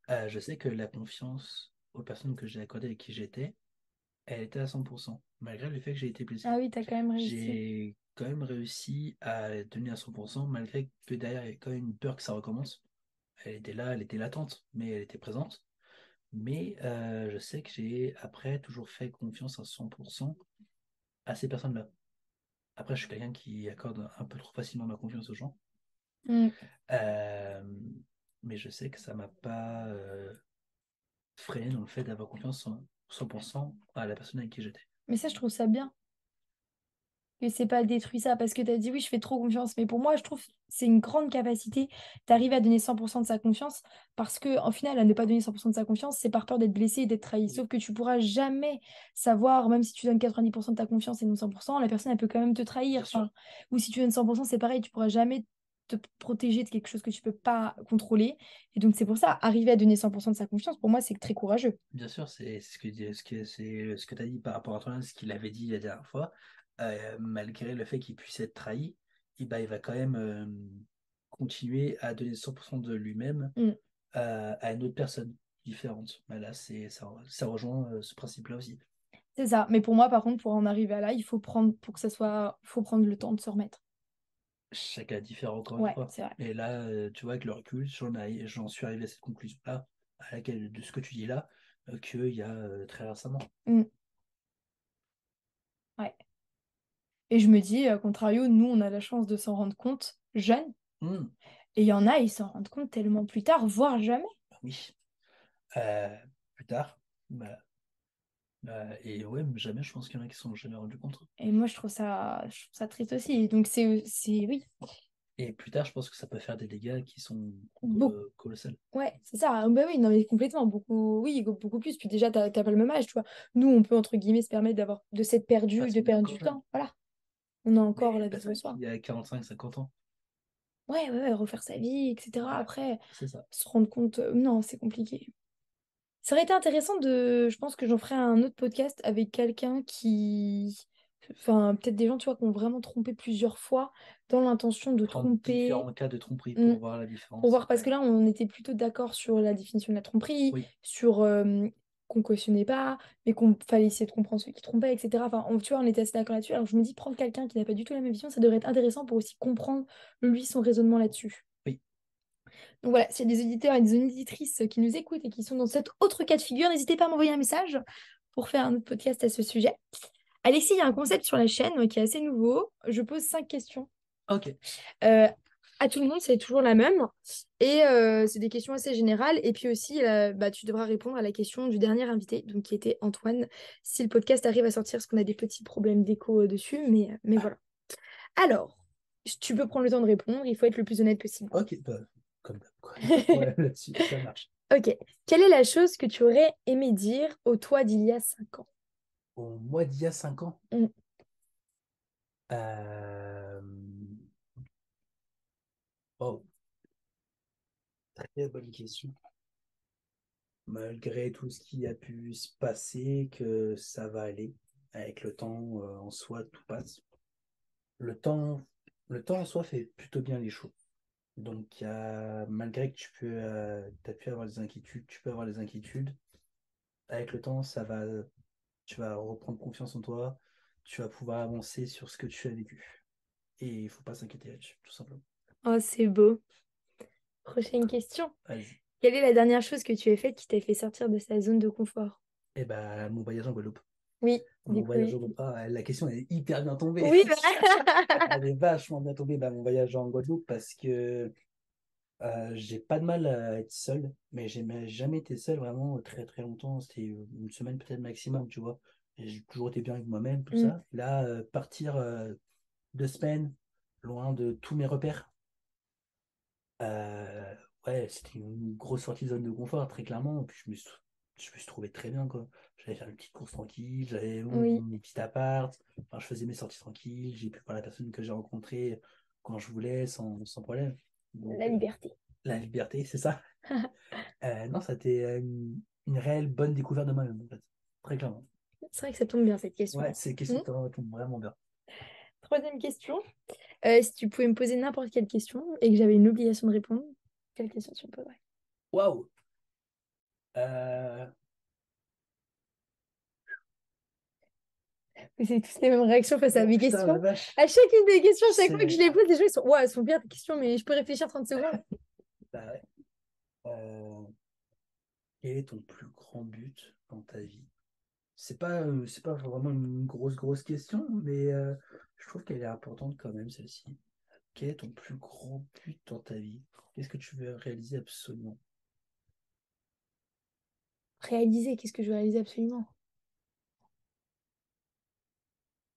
[SPEAKER 2] Je sais que la confiance aux personnes que j'ai accordées avec qui j'étais, elle était à 100%, malgré le fait que j'ai été
[SPEAKER 1] Ah
[SPEAKER 2] blessé.
[SPEAKER 1] oui, t'as quand même réussi.
[SPEAKER 2] J'ai quand même réussi à tenir à 100%, malgré que derrière, il y avait quand même une peur que ça recommence. Elle était là, elle était latente, mais elle était présente. Mais je sais que j'ai après toujours fait confiance à 100% à ces personnes-là. Après, je suis quelqu'un qui accorde un peu trop facilement ma confiance aux gens.
[SPEAKER 1] Mm.
[SPEAKER 2] Euh, mais je sais que ça m'a pas freiné dans le fait d'avoir confiance en 100% à la personne avec qui j'étais.
[SPEAKER 1] Mais ça, je trouve ça bien. Que c'est pas détruit ça parce que tu as dit oui, je fais trop confiance. Mais pour moi, je trouve que c'est une grande capacité d'arriver à donner 100% de sa confiance parce que en final, à ne pas donner 100% de sa confiance, c'est par peur d'être blessé et d'être trahi.
[SPEAKER 2] Oui,
[SPEAKER 1] Sauf que tu pourras jamais savoir, même si tu donnes 90% de ta confiance et non 100%, la personne, elle peut quand même te trahir.
[SPEAKER 2] bien sûr.
[SPEAKER 1] Enfin, ou si tu donnes 100%, c'est pareil, tu pourras jamais te protéger de quelque chose que tu peux pas contrôler. Et donc, c'est pour ça, arriver à donner 100% de sa confiance, pour moi, c'est très courageux.
[SPEAKER 2] Bien sûr, c'est ce que tu as dit par rapport à toi, ce qu'il avait dit la dernière fois. Malgré le fait qu'il puisse être trahi, il va quand même continuer à donner 100% de lui-même
[SPEAKER 1] Mm.
[SPEAKER 2] à une autre personne différente. Bah là, ça rejoint ce principe-là aussi.
[SPEAKER 1] C'est ça. Mais pour moi, par contre, pour en arriver à là, il faut prendre, pour que ça soit, faut prendre le temps de se remettre.
[SPEAKER 2] Chaque cas différent, encore une
[SPEAKER 1] Ouais,
[SPEAKER 2] fois.
[SPEAKER 1] c'est vrai.
[SPEAKER 2] Et là, tu vois, avec le recul, j'en suis arrivé à cette conclusion-là, à laquelle, de ce que tu dis là, qu'il y a très récemment.
[SPEAKER 1] Mm. Ouais. Et je me dis, à contrario, nous, on a la chance de s'en rendre compte jeune.
[SPEAKER 2] Hmm,
[SPEAKER 1] Et il y en a, ils s'en rendent compte tellement plus tard, voire jamais.
[SPEAKER 2] oui. Euh, Plus tard. Bah, et ouais, jamais, je pense qu'il y en a qui sont jamais rendus compte.
[SPEAKER 1] Et moi, je trouve ça triste aussi. Donc, oui,
[SPEAKER 2] Et plus tard, je pense que ça peut faire des dégâts qui sont
[SPEAKER 1] beaucoup.
[SPEAKER 2] colossaux.
[SPEAKER 1] Ouais, c'est ça. Ah, bah oui, non, mais complètement. Beaucoup, oui, beaucoup plus. Puis déjà, t'as pas le même âge, tu vois. Nous, on peut, entre guillemets, se permettre de s'être perdu,
[SPEAKER 2] Parce
[SPEAKER 1] de
[SPEAKER 2] qu'on est
[SPEAKER 1] perdre du
[SPEAKER 2] encore jeune.
[SPEAKER 1] temps. Voilà. On a
[SPEAKER 2] Mais
[SPEAKER 1] encore
[SPEAKER 2] une
[SPEAKER 1] la vie devant
[SPEAKER 2] personne
[SPEAKER 1] soi.
[SPEAKER 2] qui a 45 50 ans,
[SPEAKER 1] Ouais, ouais, ouais, refaire sa vie, etc.
[SPEAKER 2] voilà,
[SPEAKER 1] Après,
[SPEAKER 2] c'est ça.
[SPEAKER 1] se rendre compte, non, c'est compliqué. Ça aurait été intéressant de. Je pense que j'en ferai un autre podcast avec quelqu'un qui. Enfin, peut-être des gens, tu vois, qui ont vraiment trompé plusieurs fois dans l'intention de
[SPEAKER 2] Prendre
[SPEAKER 1] tromper.
[SPEAKER 2] différents cas de tromperie
[SPEAKER 1] Mm.
[SPEAKER 2] pour voir la
[SPEAKER 1] Pour
[SPEAKER 2] différence.
[SPEAKER 1] voir, parce que là, on était plutôt d'accord sur la définition de la tromperie,
[SPEAKER 2] Oui,
[SPEAKER 1] sur qu'on cautionnait pas, mais qu'on fallait essayer de comprendre ceux qui trompaient, etc. Enfin, tu vois, on était assez d'accord là-dessus. Alors, je me dis, prendre quelqu'un qui n'a pas du tout la même vision, ça devrait être intéressant pour aussi comprendre, lui, son raisonnement là-dessus.
[SPEAKER 2] oui.
[SPEAKER 1] Donc voilà, s'il y a des auditeurs et des auditrices qui nous écoutent et qui sont dans cet autre cas de figure, n'hésitez pas à m'envoyer un message pour faire un autre podcast à ce sujet. Alexis, il y a un concept sur la chaîne qui est assez nouveau. Je pose 5 questions
[SPEAKER 2] Ok,
[SPEAKER 1] euh, à tout le monde, c'est toujours la même. Et c'est des questions assez générales. Et puis aussi, bah, tu devras répondre à la question du dernier invité, donc qui était Antoine, si le podcast arrive à sortir, parce qu'on a des petits problèmes d'écho dessus, mais voilà. Alors, tu peux prendre le temps de répondre, il faut être le plus honnête possible.
[SPEAKER 2] ok, bah, comme d'hab, quoi. Y a pas de problème là-dessus, ça marche.
[SPEAKER 1] Ok. Quelle est la chose que tu aurais aimé dire au toi d'il y a 5 ans?
[SPEAKER 2] Au mois d'il y a 5 ans,
[SPEAKER 1] Mm.
[SPEAKER 2] euh... oh, très bonne question. Malgré tout ce qui a pu se passer, que ça va aller. Avec le temps, en soi, tout passe. Le temps, le temps en soi fait plutôt bien les choses. Donc, malgré que t'as pu avoir des inquiétudes, tu peux avoir des inquiétudes. Avec le temps, tu vas reprendre confiance en toi. Tu vas pouvoir avancer sur ce que tu as vécu. Et il faut pas s'inquiéter là-dessus, tout simplement.
[SPEAKER 1] Oh, c'est beau. Prochaine question.
[SPEAKER 2] Vas-y.
[SPEAKER 1] Quelle est la dernière chose que tu as faite qui t'a fait sortir de sa zone de confort?
[SPEAKER 2] Et bah, mon voyage en Guadeloupe.
[SPEAKER 1] Oui,
[SPEAKER 2] Mon
[SPEAKER 1] du coup,
[SPEAKER 2] voyage
[SPEAKER 1] oui.
[SPEAKER 2] au Europa, la question est hyper bien tombée.
[SPEAKER 1] Oui,
[SPEAKER 2] Elle est vachement bien tombée, mon voyage en Guadeloupe, parce que j'ai pas de mal à être seul, mais j'ai jamais été seul vraiment très très longtemps. C'était une semaine peut-être maximum, tu vois. Et j'ai toujours été bien avec moi-même, tout
[SPEAKER 1] Mm,
[SPEAKER 2] ça. Là, partir 2 semaines loin de tous mes repères, euh, ouais, c'était une grosse sortie de zone de confort, très clairement. Puis je me suis trouvé très bien, quoi. J'allais faire une petite course tranquille, j'avais
[SPEAKER 1] oui,
[SPEAKER 2] mon petit appart, enfin, je faisais mes sorties tranquilles, j'ai pu voir la personne que j'ai rencontrée quand je voulais, sans problème.
[SPEAKER 1] la
[SPEAKER 2] Donc,
[SPEAKER 1] liberté.
[SPEAKER 2] la liberté, c'est ça. Non, ça a été une réelle bonne découverte de moi-même, en fait. Très clairement.
[SPEAKER 1] C'est vrai que ça tombe bien cette
[SPEAKER 2] Ouais,
[SPEAKER 1] question.
[SPEAKER 2] ces
[SPEAKER 1] Mm.
[SPEAKER 2] questions tombent vraiment bien.
[SPEAKER 1] Troisième question. Si tu pouvais me poser n'importe quelle question et que j'avais une obligation de répondre, quelle question tu me poserais?
[SPEAKER 2] Waouh! Euh,
[SPEAKER 1] Et c'est tous les mêmes réactions face à
[SPEAKER 2] Oh
[SPEAKER 1] mes
[SPEAKER 2] putain, la
[SPEAKER 1] questions.
[SPEAKER 2] vache!
[SPEAKER 1] À chacune des questions, à chaque fois que je
[SPEAKER 2] C'est.
[SPEAKER 1] les pose, les gens ils sont ouais, elles sont bien tes questions, mais je peux réfléchir 30 secondes.
[SPEAKER 2] Bah ouais. Euh, Quel est ton plus grand but dans ta vie? C'est pas vraiment une grosse question, mais je trouve qu'elle est importante quand même, celle-ci. Quel est ton plus grand but dans ta vie? Qu'est-ce que tu veux réaliser absolument?
[SPEAKER 1] Réaliser, qu'est-ce que je veux réaliser absolument?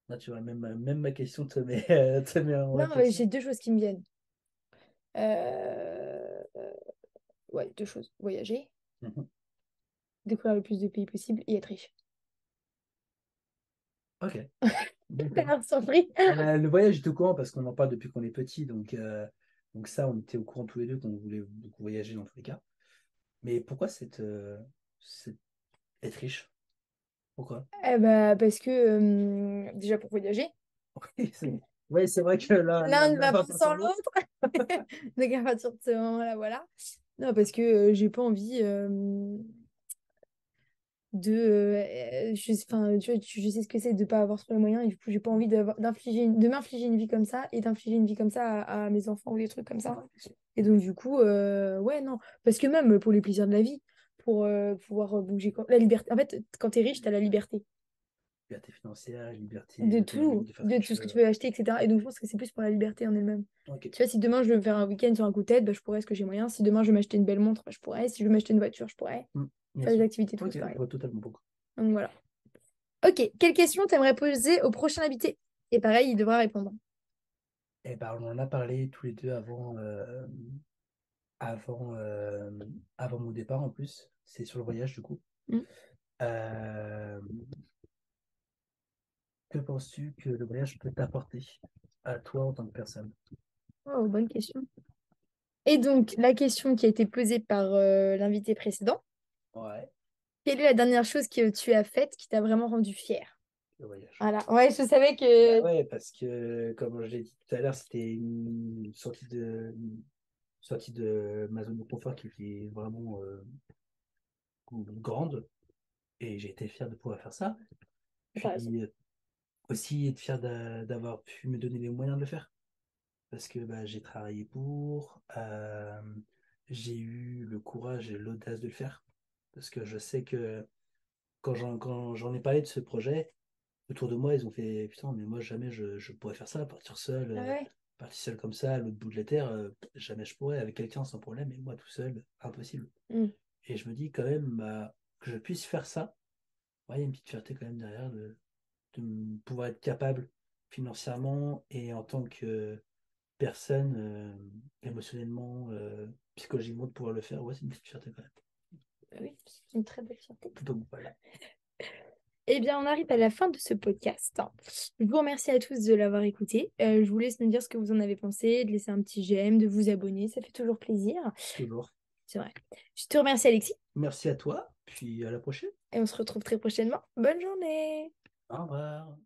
[SPEAKER 2] Là, tu vois, même ma question te met, te met en
[SPEAKER 1] Non,
[SPEAKER 2] réflexion.
[SPEAKER 1] j'ai deux choses qui me viennent. Euh, Ouais, deux choses. Voyager,
[SPEAKER 2] Mhm.
[SPEAKER 1] découvrir le plus de pays possible et être riche.
[SPEAKER 2] Ok,
[SPEAKER 1] T'as
[SPEAKER 2] d'accord.
[SPEAKER 1] l'air surpris.
[SPEAKER 2] Le voyage est au courant parce qu'on en parle depuis qu'on est petit, donc ça, on était au courant tous les deux qu'on voulait beaucoup voyager dans tous les cas. Mais pourquoi être riche? Pourquoi?
[SPEAKER 1] Eh ben, parce que déjà pour voyager,
[SPEAKER 2] Oui, c'est vrai que
[SPEAKER 1] l'un ne
[SPEAKER 2] là
[SPEAKER 1] va
[SPEAKER 2] va
[SPEAKER 1] pas
[SPEAKER 2] pas
[SPEAKER 1] sans
[SPEAKER 2] sans l'autre.
[SPEAKER 1] l'autre. Donc à partir de ce moment-là, voilà. Non, parce que j'ai pas envie enfin, tu vois, je sais ce que c'est de pas avoir trop les moyens et du coup j'ai pas envie de m'infliger une vie comme ça et d'infliger une vie comme ça à mes enfants ou des trucs comme ça. Et donc du coup, ouais, non. Parce que même pour les plaisirs de la vie, pour pouvoir bouger, la liberté. En fait, quand t'es riche, t'as la liberté
[SPEAKER 2] Liberté financière, liberté d'autonomie, de faire ce
[SPEAKER 1] de
[SPEAKER 2] que
[SPEAKER 1] tout
[SPEAKER 2] tu
[SPEAKER 1] ce que tu
[SPEAKER 2] veux.
[SPEAKER 1] veux acheter, etc. Et donc je pense que c'est plus pour la liberté en elle-même.
[SPEAKER 2] Ok,
[SPEAKER 1] Tu vois, si demain je veux me faire un week-end sur un coup de tête, bah, je pourrais, parce que j'ai moyen. Si demain je veux m'acheter une belle montre, bah, je pourrais. Si je veux m'acheter une voiture, je pourrais.
[SPEAKER 2] hmm, bien
[SPEAKER 1] Faire des
[SPEAKER 2] sûr.
[SPEAKER 1] activités, tout,
[SPEAKER 2] Ok,
[SPEAKER 1] c'est
[SPEAKER 2] je
[SPEAKER 1] pareil.
[SPEAKER 2] vois totalement pourquoi.
[SPEAKER 1] Donc voilà. Ok, quelle question t'aimerais poser au prochain invité? Et pareil, il devra répondre.
[SPEAKER 2] Eh ben, on en a parlé tous les deux avant mon départ en plus. C'est sur le voyage du coup.
[SPEAKER 1] Hmm.
[SPEAKER 2] Euh, que penses-tu que le voyage peut t'apporter à toi en tant que personne?
[SPEAKER 1] Oh, bonne question. Et donc, la question qui a été posée par l'invité précédent,
[SPEAKER 2] Ouais,
[SPEAKER 1] quelle est la dernière chose que tu as faite qui t'a vraiment rendu fière?
[SPEAKER 2] le voyage.
[SPEAKER 1] Voilà, ouais, je savais
[SPEAKER 2] Bah
[SPEAKER 1] que...
[SPEAKER 2] ouais, parce que comme je l'ai dit tout à l'heure, c'était une sortie de ma zone de confort qui était vraiment grande et j'ai été fier de pouvoir faire ça.
[SPEAKER 1] T'as raison.
[SPEAKER 2] Puis aussi être fier d'avoir pu me donner les moyens de le faire parce que bah, j'ai travaillé j'ai eu le courage et l'audace de le faire parce que je sais que quand j'en ai parlé de ce projet, autour de moi, ils ont fait putain, mais moi jamais je pourrais faire ça,
[SPEAKER 1] Ah ouais.
[SPEAKER 2] partir seul comme ça, à l'autre bout de la terre, jamais je pourrais, avec quelqu'un sans problème, et moi tout seul, impossible.
[SPEAKER 1] Hmm.
[SPEAKER 2] Et je me dis quand même bah, que je puisse faire ça, ouais, il y a une petite fierté quand même derrière pouvoir être capable financièrement et en tant que personne, émotionnellement, psychologiquement, de pouvoir le faire, ouais, c'est une petite fierté quand même.
[SPEAKER 1] Oui, c'est une très belle fierté.
[SPEAKER 2] Donc voilà.
[SPEAKER 1] Eh bien, on arrive à la fin de ce podcast. Je vous remercie à tous de l'avoir écouté. Je vous laisse me dire ce que vous en avez pensé, de laisser un petit j'aime, de vous abonner, ça fait toujours plaisir.
[SPEAKER 2] Toujours.
[SPEAKER 1] C'est vrai. Je te remercie, Alexis,
[SPEAKER 2] Merci à toi, puis à la prochaine.
[SPEAKER 1] et on se retrouve très prochainement. Bonne journée!
[SPEAKER 2] Au revoir.